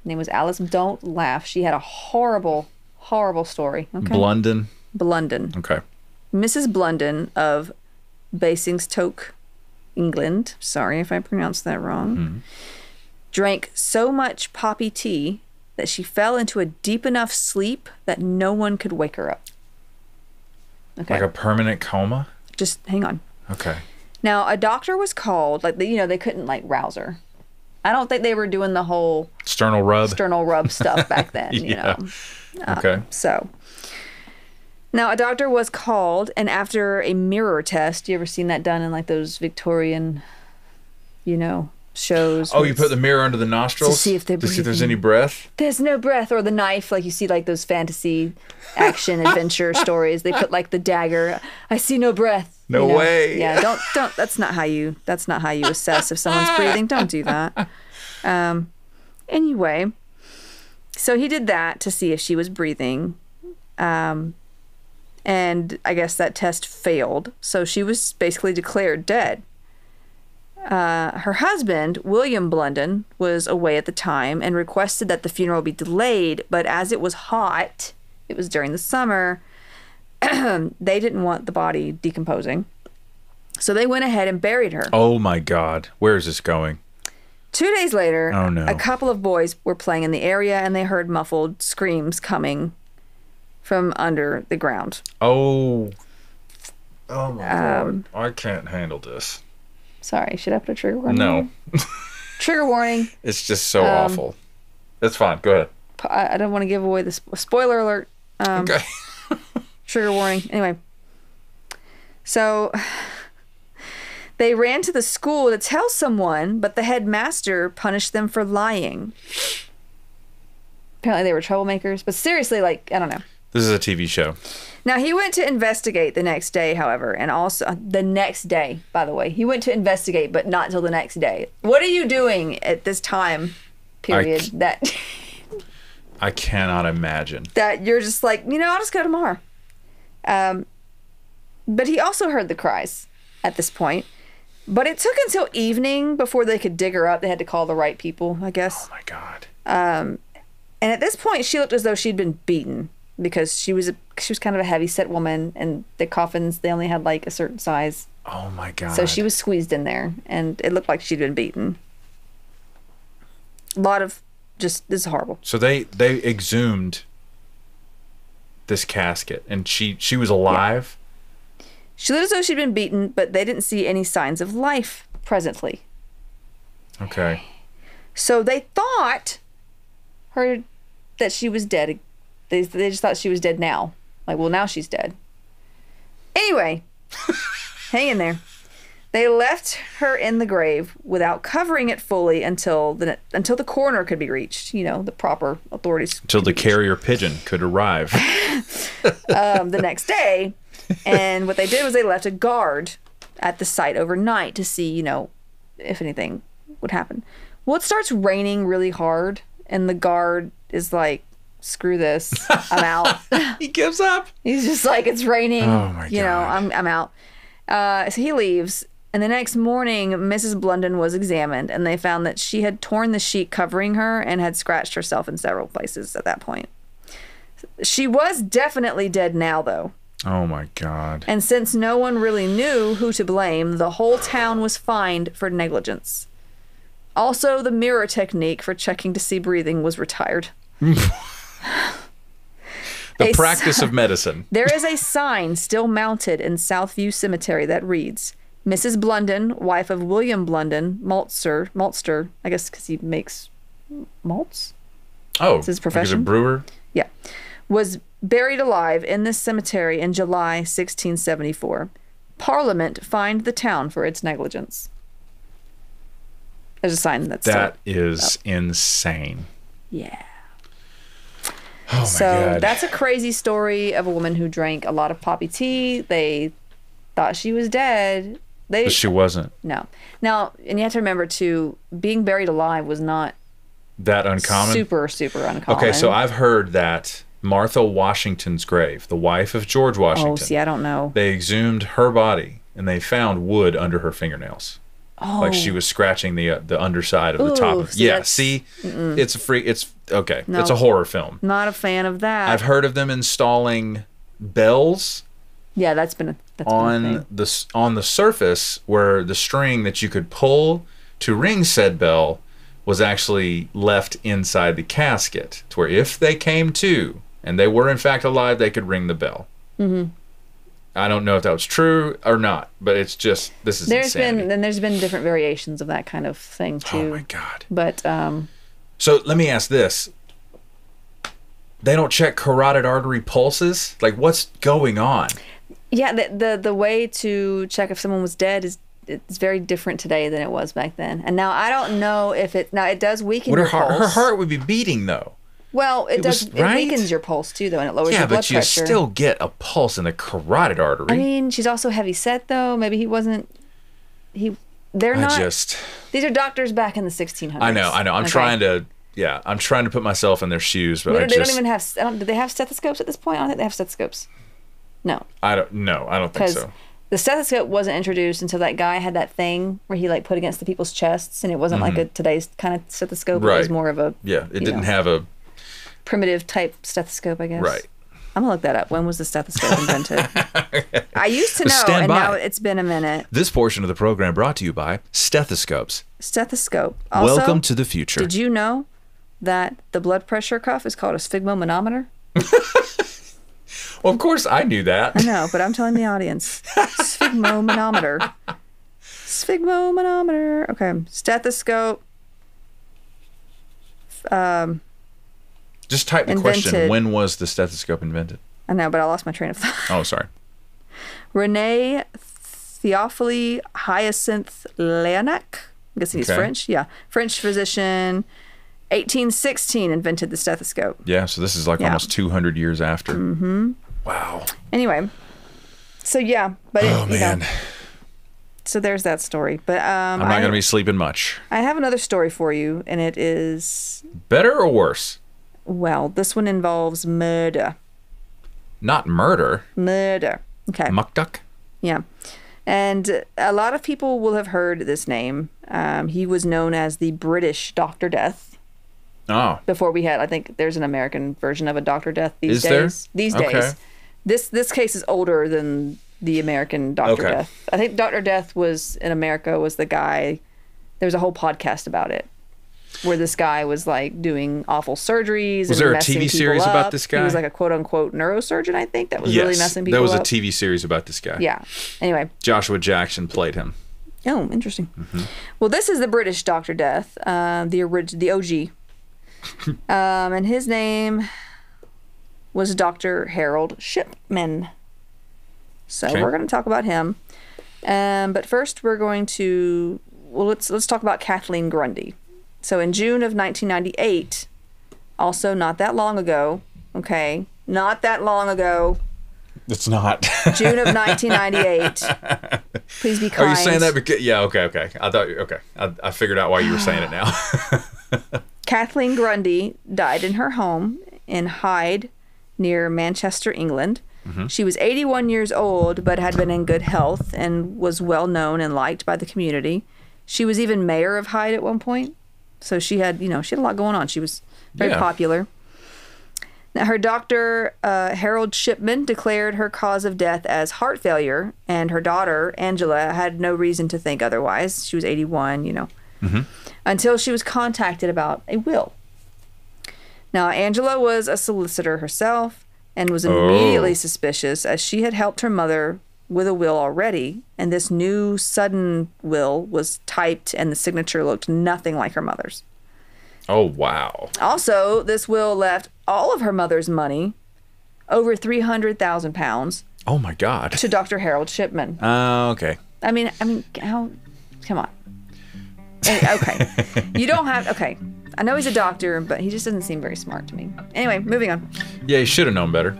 Her name was Alice. Don't laugh. She had a horrible, horrible story. Okay? Blunden. Okay. Mrs. Blunden of Basingstoke, England. Sorry if I pronounced that wrong. Mm-hmm. Drank so much poppy tea that she fell into a deep enough sleep that no one could wake her up. Okay. Like a permanent coma? Just hang on. Okay. Now, a doctor was called. They couldn't rouse her. I don't think they were doing the whole sternal rub stuff back then. Okay. So now a doctor was called, and after a mirror test, you ever seen that done in those Victorian, shows? Oh, you put the mirror under the nostrils to see if there's any breath. There's no breath, or the knife, you see those fantasy action adventure stories. They put the dagger. I see no breath. No way. Yeah, don't. That's not how you assess if someone's breathing. Don't do that. Anyway, so he did that to see if she was breathing, and I guess that test failed. So she was basically declared dead. Her husband, William Blunden, was away at the time and requested that the funeral be delayed. But as it was hot, it was during the summer. They didn't want the body decomposing. So they went ahead and buried her. Oh my God. Where is this going? 2 days later, oh, no. A couple of boys were playing in the area and they heard muffled screams coming from under the ground. Oh my God. I can't handle this. Sorry, should I put a trigger warning? No. Trigger warning. It's just so awful. It's fine. Go ahead. I don't want to give away the spoiler alert. Okay. Trigger warning. Anyway, So they ran to the school to tell someone, but the headmaster punished them for lying. Apparently they were troublemakers, but seriously, like, I don't know. This is a TV show. Now, he went to investigate the next day, however, and also the next day, by the way. He went to investigate, but not till the next day. What are you doing at this time period I cannot imagine. That you're just like, I'll just go tomorrow. But he also heard the cries at this point. But it took until evening before they could dig her up. They had to call the right people, I guess. Oh, my God. And at this point, she looked as though she'd been beaten because she was kind of a heavy-set woman, and the coffins, they only had, like, a certain size. Oh, my God. So she was squeezed in there, and it looked like she'd been beaten. A lot of this is horrible. So they exhumed this casket, and she was alive? Yeah. She looked as though she'd been beaten, but they didn't see any signs of life presently. Okay. So they thought that she was dead. They just thought she was dead now. Like, well, now she's dead. Anyway, hang in there. They left her in the grave without covering it fully until the coroner could be reached. The proper authorities. Until the carrier pigeon could arrive. The next day. And what they did was they left a guard at the site overnight to see, if anything would happen. Well, it starts raining really hard, and the guard is like, screw this, I'm out. He gives up. He's just like, it's raining. Oh my God. I'm out. So he leaves, and the next morning, Mrs. Blunden was examined, and they found that she had torn the sheet covering her and had scratched herself in several places at that point. She was definitely dead now, though. Oh my God. And since no one really knew who to blame, the whole town was fined for negligence. Also, the mirror technique for checking to see breathing was retired. The practice of medicine. There is a sign still mounted in Southview Cemetery that reads, Mrs. Blunden, wife of William Blunden, maltster, I guess because he makes malts? Oh, it's his profession. Like he's a brewer? Yeah. Was buried alive in this cemetery in July 1674. Parliament fined the town for its negligence. There's a sign that's that is insane. Yeah. Oh my God. That's a crazy story of a woman who drank a lot of poppy tea. They thought she was dead. But she wasn't. No. Now, and you have to remember too, being buried alive was not that uncommon. Super, super uncommon. Okay, so I've heard that Martha Washington's grave, the wife of George Washington. Oh, see, I don't know. They exhumed her body and they found wood under her fingernails. Oh. Like she was scratching the underside of the top of it. Yeah, see? It's okay. No, it's a horror film. Not a fan of that. I've heard of them installing bells. Yeah, that's been a thing. On the surface where the string that you could pull to ring said bell was actually left inside the casket, to where if they came to and they were in fact alive, they could ring the bell. Mm-hmm. I don't know if that was true or not, but it's just, this is insanity. There's been different variations of that kind of thing too. Oh my God. But so let me ask this. They don't check carotid artery pulses? Like, what's going on? Yeah, the way to check if someone was dead it's very different today than it was back then. And now I don't know if it does weaken your pulse. Her heart would be beating though. Well, it weakens your pulse too though, and it lowers your blood pressure. Yeah, but you still get a pulse in the carotid artery. I mean, she's also heavy set though. Maybe he wasn't. These are doctors back in the 1600s. I know. I'm trying to put myself in their shoes, but they don't even have. Do they have stethoscopes at this point? I don't think they have stethoscopes. No. I don't think so. The stethoscope wasn't introduced until that guy had that thing where he like put against the people's chests, and it wasn't like today's kind of stethoscope. Right. It was more of a it didn't have a primitive type stethoscope, I guess. Right. I'm gonna look that up. When was the stethoscope invented? I used to know, and now it's been a minute. This portion of the program brought to you by stethoscopes. Stethoscope. Also, welcome to the future. Did you know that the blood pressure cuff is called a sphygmomanometer? Well, of course I knew that. I know, but I'm telling the audience. Sphygmomanometer. Sphygmomanometer. Okay. Stethoscope. Just type the question, when was the stethoscope invented? I know, but I lost my train of thought. Oh, sorry. René Théophile Hyacinthe Leonac. I'm guessing he's French. Yeah. French physician. 1816 invented the stethoscope. Yeah, so this is like almost 200 years after. Mm-hmm. Wow. Anyway, so yeah, but man. So there's that story. But I'm not going to be sleeping much. I have another story for you, and it is better or worse? Well, this one involves murder. Not murder. Murder. Okay. Mukduk? Yeah. And a lot of people will have heard this name. He was known as the British Dr. Death. Oh. Before we had, I think there's an American version of a Dr. Death these days. There? These days. This case is older than the American Dr. Death. I think Dr. Death was in America was the guy. There's a whole podcast about it, where this guy was like doing awful surgeries. Was there a TV series about this guy? He was like a quote unquote neurosurgeon, I think, that was really messing people up. There was a TV series about this guy. Yeah. Anyway. Joshua Jackson played him. Oh, interesting. Mm-hmm. Well, this is the British Dr. Death, the OG. And his name was Dr. Harold Shipman. So we're going to talk about him. But first we're going to, let's talk about Kathleen Grundy. So in June of 1998, also not that long ago, not that long ago. It's not. June of 1998. Please be kind. Are you saying that because, okay. I thought, I figured out why you were saying it now. Kathleen Grundy died in her home in Hyde, near Manchester, England. Mm-hmm. She was 81 years old, but had been in good health and was well known and liked by the community. She was even mayor of Hyde at one point. So she had a lot going on. She was very popular. Now, her doctor, Harold Shipman, declared her cause of death as heart failure, and her daughter, Angela, had no reason to think otherwise. She was 81, Mm-hmm. Until she was contacted about a will. Now, Angela was a solicitor herself and was immediately suspicious, as she had helped her mother with a will already, and this new sudden will was typed and the signature looked nothing like her mother's. Oh, wow. Also, this will left all of her mother's money, over £300,000. Oh, my God. To Dr. Harold Shipman. Oh, okay. I mean, how, come on. Okay. You don't have, okay. I know he's a doctor, but he just doesn't seem very smart to me. Anyway, moving on. Yeah, he should have known better.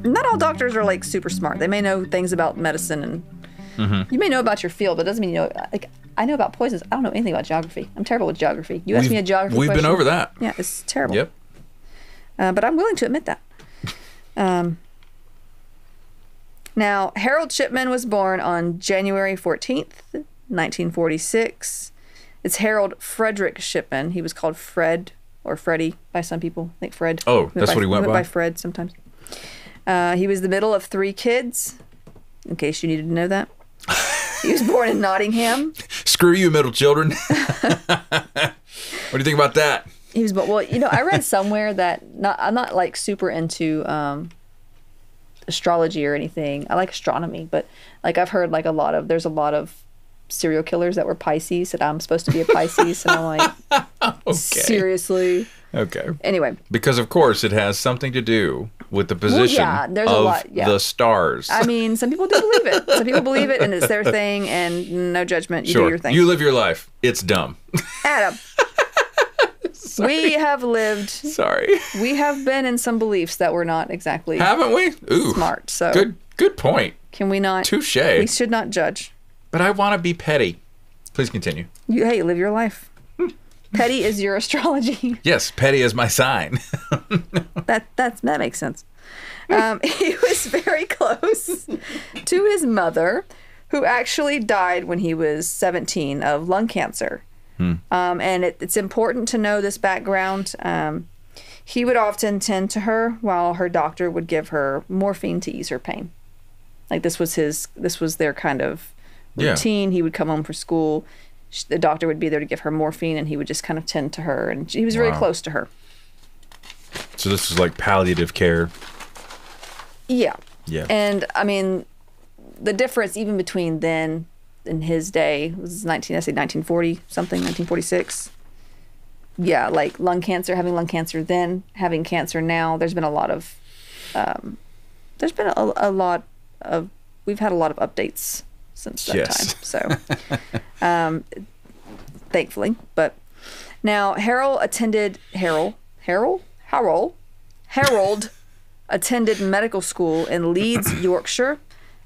Not all doctors are like super smart. They may know things about medicine, and you may know about your field, but it doesn't mean you know. Like, I know about poisons. I don't know anything about geography. I'm terrible with geography. You asked me a geography question. We've been over that. Yeah, it's terrible. Yep. But I'm willing to admit that. Now, Harold Shipman was born on January 14th, 1946. It's Harold Frederick Shipman. He was called Fred or Freddie by some people. I think Fred. Oh, that's what he went by? By Fred sometimes. He was the middle of 3 kids, in case you needed to know that. He was born in Nottingham. Screw you, middle children. What do you think about that? He was, well, I read somewhere that I'm not like super into astrology or anything. I like astronomy, but like I've heard like there's a lot of serial killers that were Pisces, and I'm supposed to be a Pisces, and I'm like, okay. Seriously? Okay. Anyway. Because of course it has something to do with the position of the stars. I mean, some people do believe it. Some people believe it, and it's their thing, and no judgment. You do your thing. You live your life. It's dumb. Adam. We have lived. Sorry. We have been in some beliefs that were not exactly. Haven't we? Ooh. Smart. So. Good point. Can we not? Touche. We should not judge. But I want to be petty. Please continue. Hey, live your life. Petty is your astrology. Yes, petty is my sign. That makes sense. He was very close to his mother, who actually died when he was 17 of lung cancer. And it's important to know this background. He would often tend to her while her doctor would give her morphine to ease her pain. Like this was their kind of routine. He would come home from school. The doctor would be there to give her morphine, and he would just kind of tend to her. And he was really close to her. So this was like palliative care. Yeah. Yeah. And I mean, the difference even between then and his day was 1940 something, 1946. Yeah, like having lung cancer then, having cancer now. There's been a lot of, we've had a lot of updates since that time. So, thankfully. But now Harold attended medical school in Leeds, Yorkshire,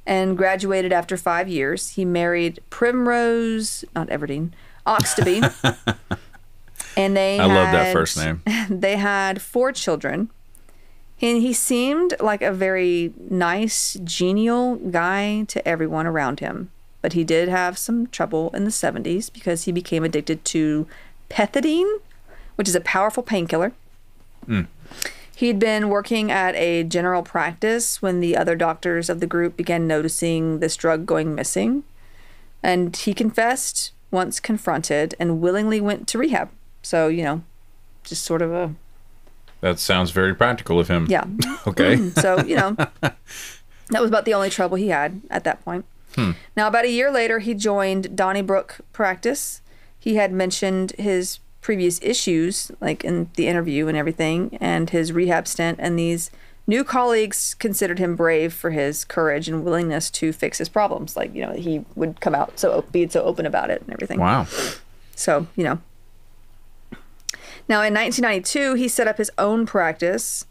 and graduated after 5 years. He married Primrose, not Everdeen, Oxtoby. And I love that first name. They had 4 children. And he seemed like a very nice, genial guy to everyone around him. But he did have some trouble in the 70s because he became addicted to pethidine, which is a powerful painkiller. He'd been working at a general practice when the other doctors of the group began noticing this drug going missing. And he confessed once confronted and willingly went to rehab. So, just sort of a... That sounds very practical of him. Yeah. Okay. So, that was about the only trouble he had at that point. Now, about a year later, he joined Donnybrook practice. He had mentioned his previous issues, like in the interview and everything, and his rehab stint, and these new colleagues considered him brave for his courage and willingness to fix his problems. Like, he would come out be so open about it and everything. Wow. So, Now, in 1992, he set up his own practice,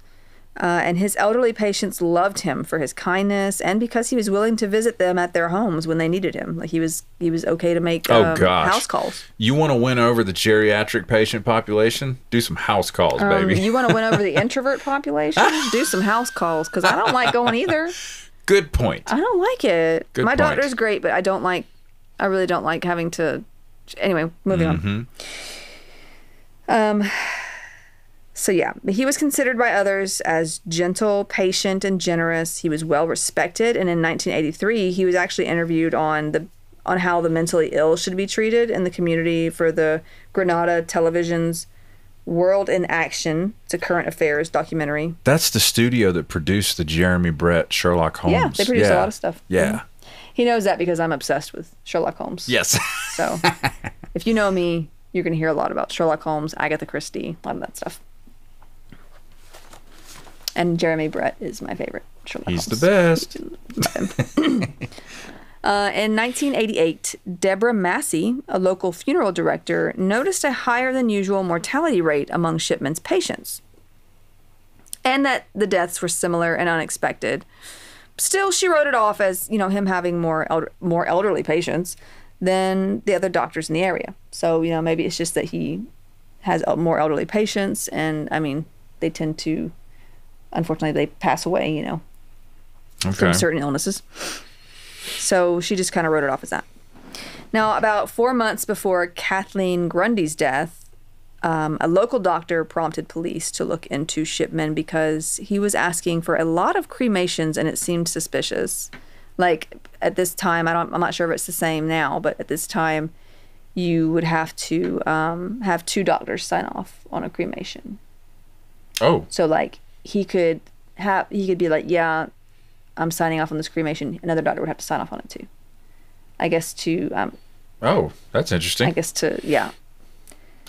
and his elderly patients loved him for his kindness and because he was willing to visit them at their homes when they needed him. Like, he was okay to make house calls. You want to win over the geriatric patient population? Do some house calls, baby. You want to win over the introvert population? Do some house calls, because I don't like going either. Good point. I don't like it. Good My point. doctor's great, but I really don't like having to... Anyway, moving on. So yeah, he was considered by others as gentle, patient, and generous. He was well respected, and in 1983, he was actually interviewed on how the mentally ill should be treated in the community for the Granada Television's World in Action. It's a current affairs documentary. That's the studio that produced the Jeremy Brett Sherlock Holmes. Yeah, they produced a lot of stuff. Yeah. He knows that because I'm obsessed with Sherlock Holmes. Yes. So if you know me, you're going to hear a lot about Sherlock Holmes, Agatha Christie, a lot of that stuff. And Jeremy Brett is my favorite Sherlock Holmes. He's the best. In 1988, Deborah Massey, a local funeral director, noticed a higher than usual mortality rate among Shipman's patients, and that the deaths were similar and unexpected. Still, she wrote it off as, him having more elderly patients than the other doctors in the area. So, maybe it's just that he has more elderly patients, and, they tend to... Unfortunately, they pass away, from certain illnesses. So she just kind of wrote it off as that. Now, about 4 months before Kathleen Grundy's death, a local doctor prompted police to look into Shipman because he was asking for a lot of cremations, and it seemed suspicious. Like, at this time, I'm not sure if it's the same now, but at this time, you would have to have 2 doctors sign off on a cremation. Oh. So, like... He could be like, yeah, I'm signing off on this cremation. Another doctor would have to sign off on it too. I guess to... oh, that's interesting. I guess to, yeah.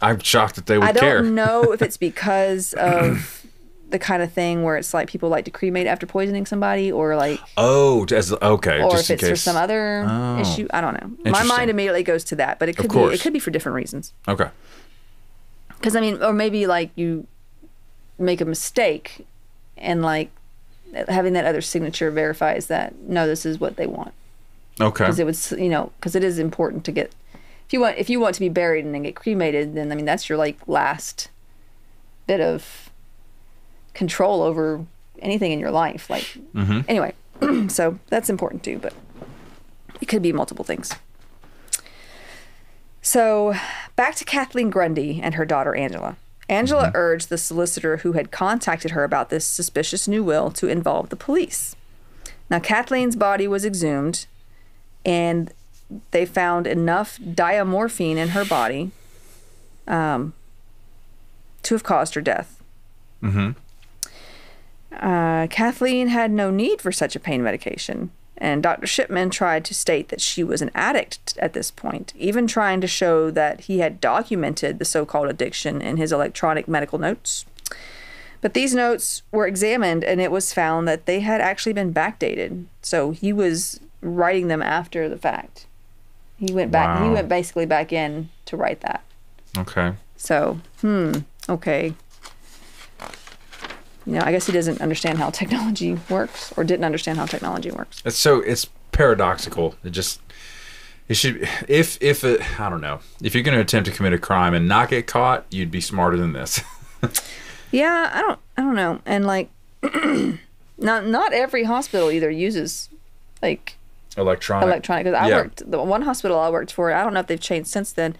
I'm shocked that they would care. I don't know if it's because of the kind of thing where it's like people like to cremate after poisoning somebody, or like... Oh, okay. Or just if it's for some other issue. I don't know. My mind immediately goes to that, but it could be for different reasons. Okay. Because, or maybe like you... make a mistake, and like having that other signature verifies that no, this is what they want. Okay. Because it was, because it is important to get, if you want to be buried and then get cremated, then that's your like last bit of control over anything in your life. Like anyway, so that's important too, but it could be multiple things. So back to Kathleen Grundy and her daughter Angela. Angela urged the solicitor who had contacted her about this suspicious new will to involve the police. Now, Kathleen's body was exhumed, and they found enough diamorphine in her body to have caused her death. Kathleen had no need for such a pain medication, and Dr. Shipman tried to state that she was an addict at this point, even trying to show that he had documented the so-called addiction in his electronic medical notes. But these notes were examined, and it was found that they had actually been backdated. So he was writing them after the fact. He went back. Wow. He went basically back in to write that. Okay. So, okay. I guess he doesn't understand how technology works, or didn't understand how technology works. It's paradoxical. It should, I don't know. If you're going to attempt to commit a crime and not get caught, you'd be smarter than this. Yeah, I don't know. And like, not every hospital either uses like electronic. Because the one hospital I worked for, I don't know if they've changed since then.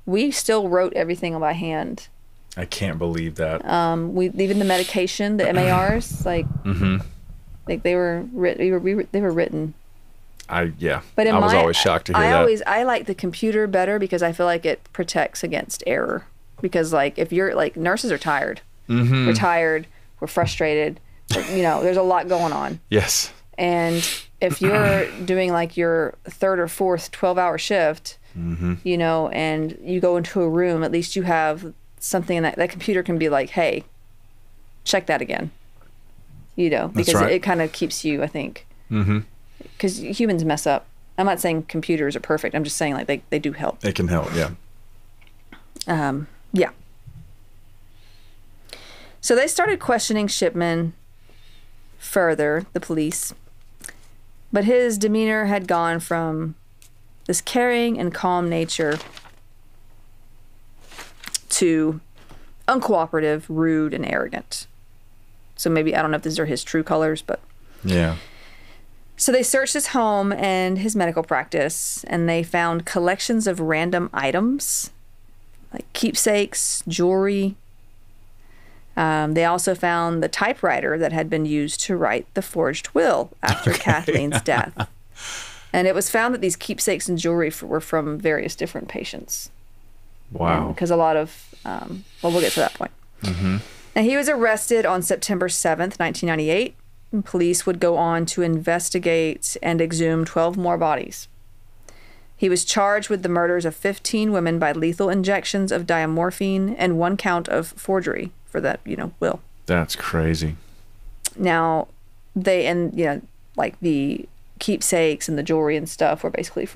We still wrote everything by hand. I can't believe that. Even the medication, the MARs, like, like they were written. But I was always shocked to hear that. I like the computer better because I feel like it protects against error. Because like if you're like, nurses are tired. We're tired, we're frustrated, there's a lot going on. Yes. And if you're doing like your third or fourth 12-hour shift, and you go into a room, at least you have something in that computer can be like, hey, check that again. Because it kind of keeps you, I think. Because humans mess up. I'm not saying computers are perfect. I'm just saying like they do help. It can help, yeah. Yeah. So they started questioning Shipman further, the police. But his demeanor had gone from this caring and calm nature to uncooperative, rude, and arrogant. So maybe, I don't know if these are his true colors, but... Yeah. So they searched his home and his medical practice, and they found collections of random items, like keepsakes, jewelry. They also found the typewriter that had been used to write the forged will after Kathleen's death. And it was found that these keepsakes and jewelry were from various different patients. Wow. Because a lot of, we'll get to that point. Now, he was arrested on September 7th, 1998. And police would go on to investigate and exhume 12 more bodies. He was charged with the murders of 15 women by lethal injections of diamorphine and 1 count of forgery for that, will. That's crazy. Now, like the keepsakes and the jewelry and stuff were basically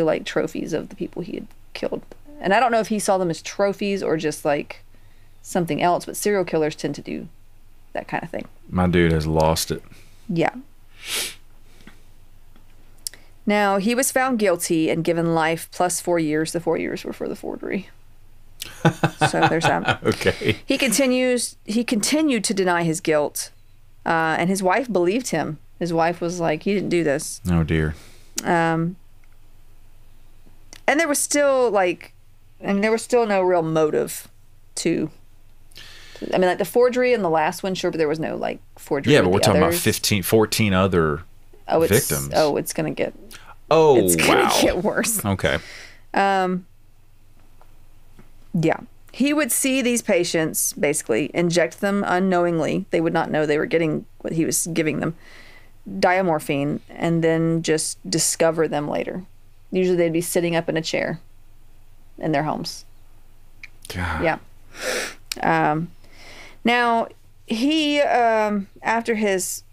like trophies of the people he had killed. And I don't know if he saw them as trophies or just like something else, but serial killers tend to do that kind of thing. My dude has lost it. Yeah. Now, he was found guilty and given life plus 4 years. The 4 years were for the forgery. So there's that. Okay. He continued to deny his guilt, and his wife believed him. His wife was like, he didn't do this. Oh, dear. And there was still no real motive to... I mean, like the forgery and the last one, sure, but there was no like forgery. Yeah, but we're talking about 14 other victims. It's going to get... it's going to get worse. Okay. Yeah. He would see these patients, basically, inject them unknowingly. They would not know they were getting what he was giving them, diamorphine, and then just discover them later. Usually they'd be sitting up in a chair in their homes. God. Yeah. Now, he, after his,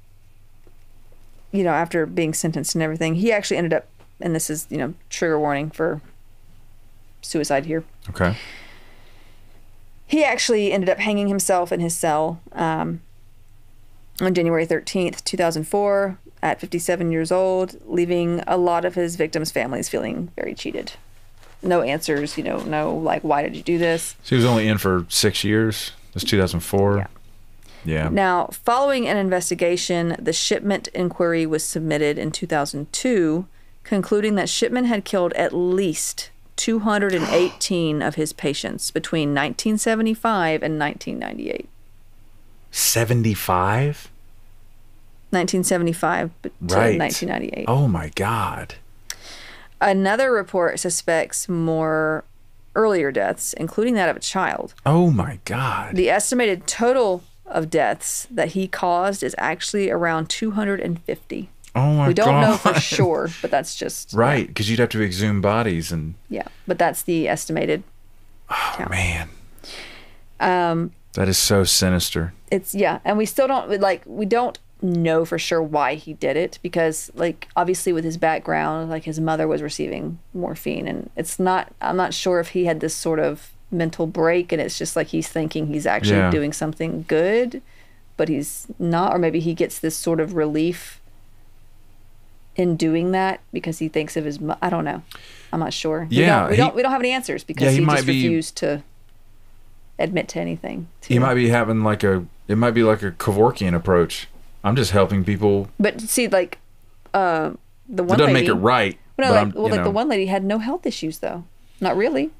after being sentenced and everything, he actually ended up, and this is, trigger warning for suicide here. Okay. He actually ended up hanging himself in his cell on January 13th, 2004, at 57 years old, leaving a lot of his victims' families feeling very cheated. No answers, no, like, why did you do this? So he was only in for 6 years. This 2004. Yeah. Now, following an investigation, the Shipman inquiry was submitted in 2002, concluding that Shipman had killed at least 218 of his patients between 1975 and 1998. 75? 1975 to 1998. Oh, my God. Another report suspects more earlier deaths, including that of a child. Oh, my God. The estimated total of deaths that he caused is actually around 250. Oh my God. We don't know for sure, but that's just... Right, because you'd have to exhume bodies and... Yeah, but that's the estimated count. Man. Um, that is so sinister. It's, yeah, and we still don't, like, we don't know for sure why he did it, because, like, obviously with his background, like, his mother was receiving morphine, and it's not, I'm not sure if he had this sort of mental break, and it's just like he's thinking he's actually doing something good, but he's not, or maybe he gets this sort of relief in doing that because he thinks of his I don't know. I'm not sure. Yeah, we don't have any answers because he just refused to admit to anything. He might be having like it might be like a Kevorkian approach. I'm just helping people. But see, like the one lady, it doesn't make it right. Well, no, like the one lady had no health issues though. Not really.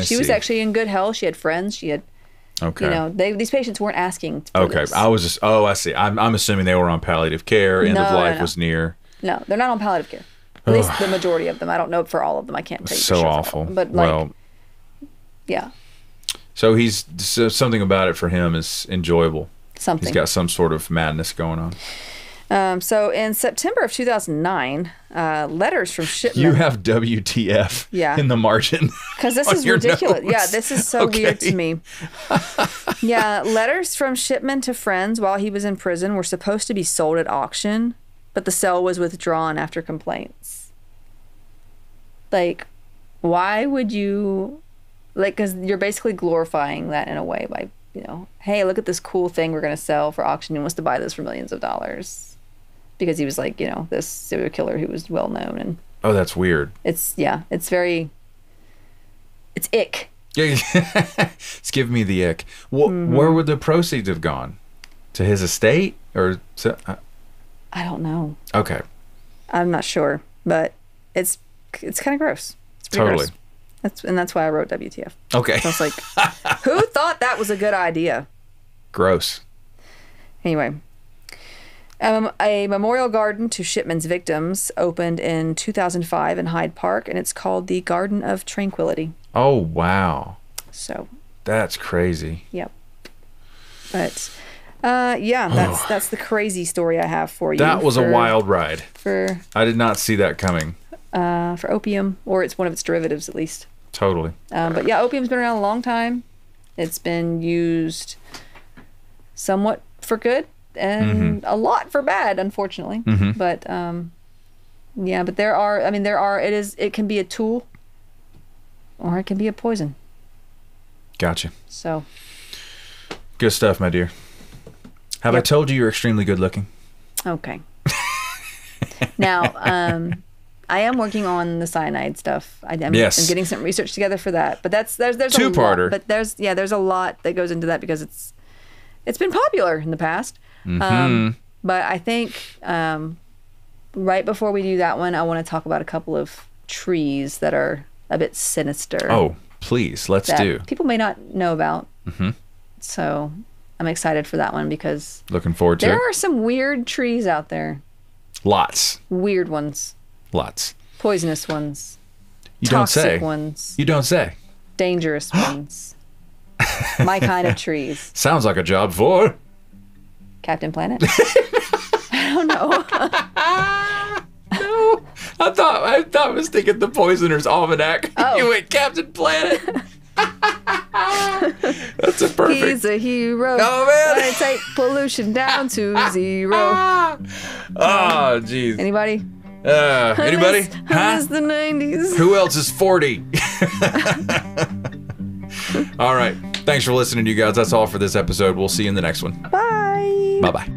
She was actually in good health. She had friends. She had. Okay. You know, these patients weren't asking. For this. I was just. Oh, I see. I'm assuming they were on palliative care. End of life was near. No, they're not on palliative care. At least the majority of them. I don't know for all of them. I can't tell you. So awful. But like, yeah. So something about it for him is enjoyable. Something. He's got some sort of madness going on. So in September of 2009, letters from shipment. You have WTF in the margin. Because this is ridiculous. Notes. Yeah, this is so weird to me. Yeah, letters from shipment to friends while he was in prison were supposed to be sold at auction, but the sale was withdrawn after complaints. Like, why would you, like, because you're basically glorifying that in a way by, you know, hey, look at this cool thing we're going to sell for auction. He wants to buy this for millions of dollars. Because he was like, you know, this serial killer who was well known. And oh, that's weird. It's very, it's ick. It's giving me the ick. Where would the proceeds have gone? To his estate or to, I don't know. Okay. I'm not sure, but it's kind of gross. It's pretty totally. Gross. That's why I wrote WTF. Okay. So I was like, who thought that was a good idea? Gross. Anyway, a memorial garden to Shipman's victims opened in 2005 in Hyde Park, and it's called the Garden of Tranquility. Oh, wow. So. That's crazy. Yep. But... yeah, that's the crazy story I have for you. That was a wild ride. I did not see that coming. For opium, or it's one of its derivatives at least. Totally. But yeah, opium's been around a long time. It's been used somewhat for good and a lot for bad, unfortunately. But yeah, but it can be a tool or it can be a poison. Gotcha. So. Good stuff, my dear. Have I told you you're extremely good looking? Okay. Now, I am working on the cyanide stuff. I'm getting some research together for that. But there's two-parter. A lot, but there's a lot that goes into that because it's been popular in the past. But I think right before we do that one, I want to talk about a couple of trees that are a bit sinister. Oh, please, let's do. People may not know about. So I'm excited for that one because looking forward to it. There are some weird trees out there. Lots. Weird ones. Lots. Poisonous ones. You don't say. Toxic ones. You don't say. Dangerous ones. My kind of trees. Sounds like a job for Captain Planet. I don't know. No, I thought I was thinking the Poisoner's Almanac. Oh. You went Captain Planet. That's a perfect. He's a hero. Oh man! Gonna take pollution down to zero. Oh jeez. Anybody? Anybody? I miss the 90s. Who else is 40? All right. Thanks for listening, you guys. That's all for this episode. We'll see you in the next one. Bye. Bye-bye.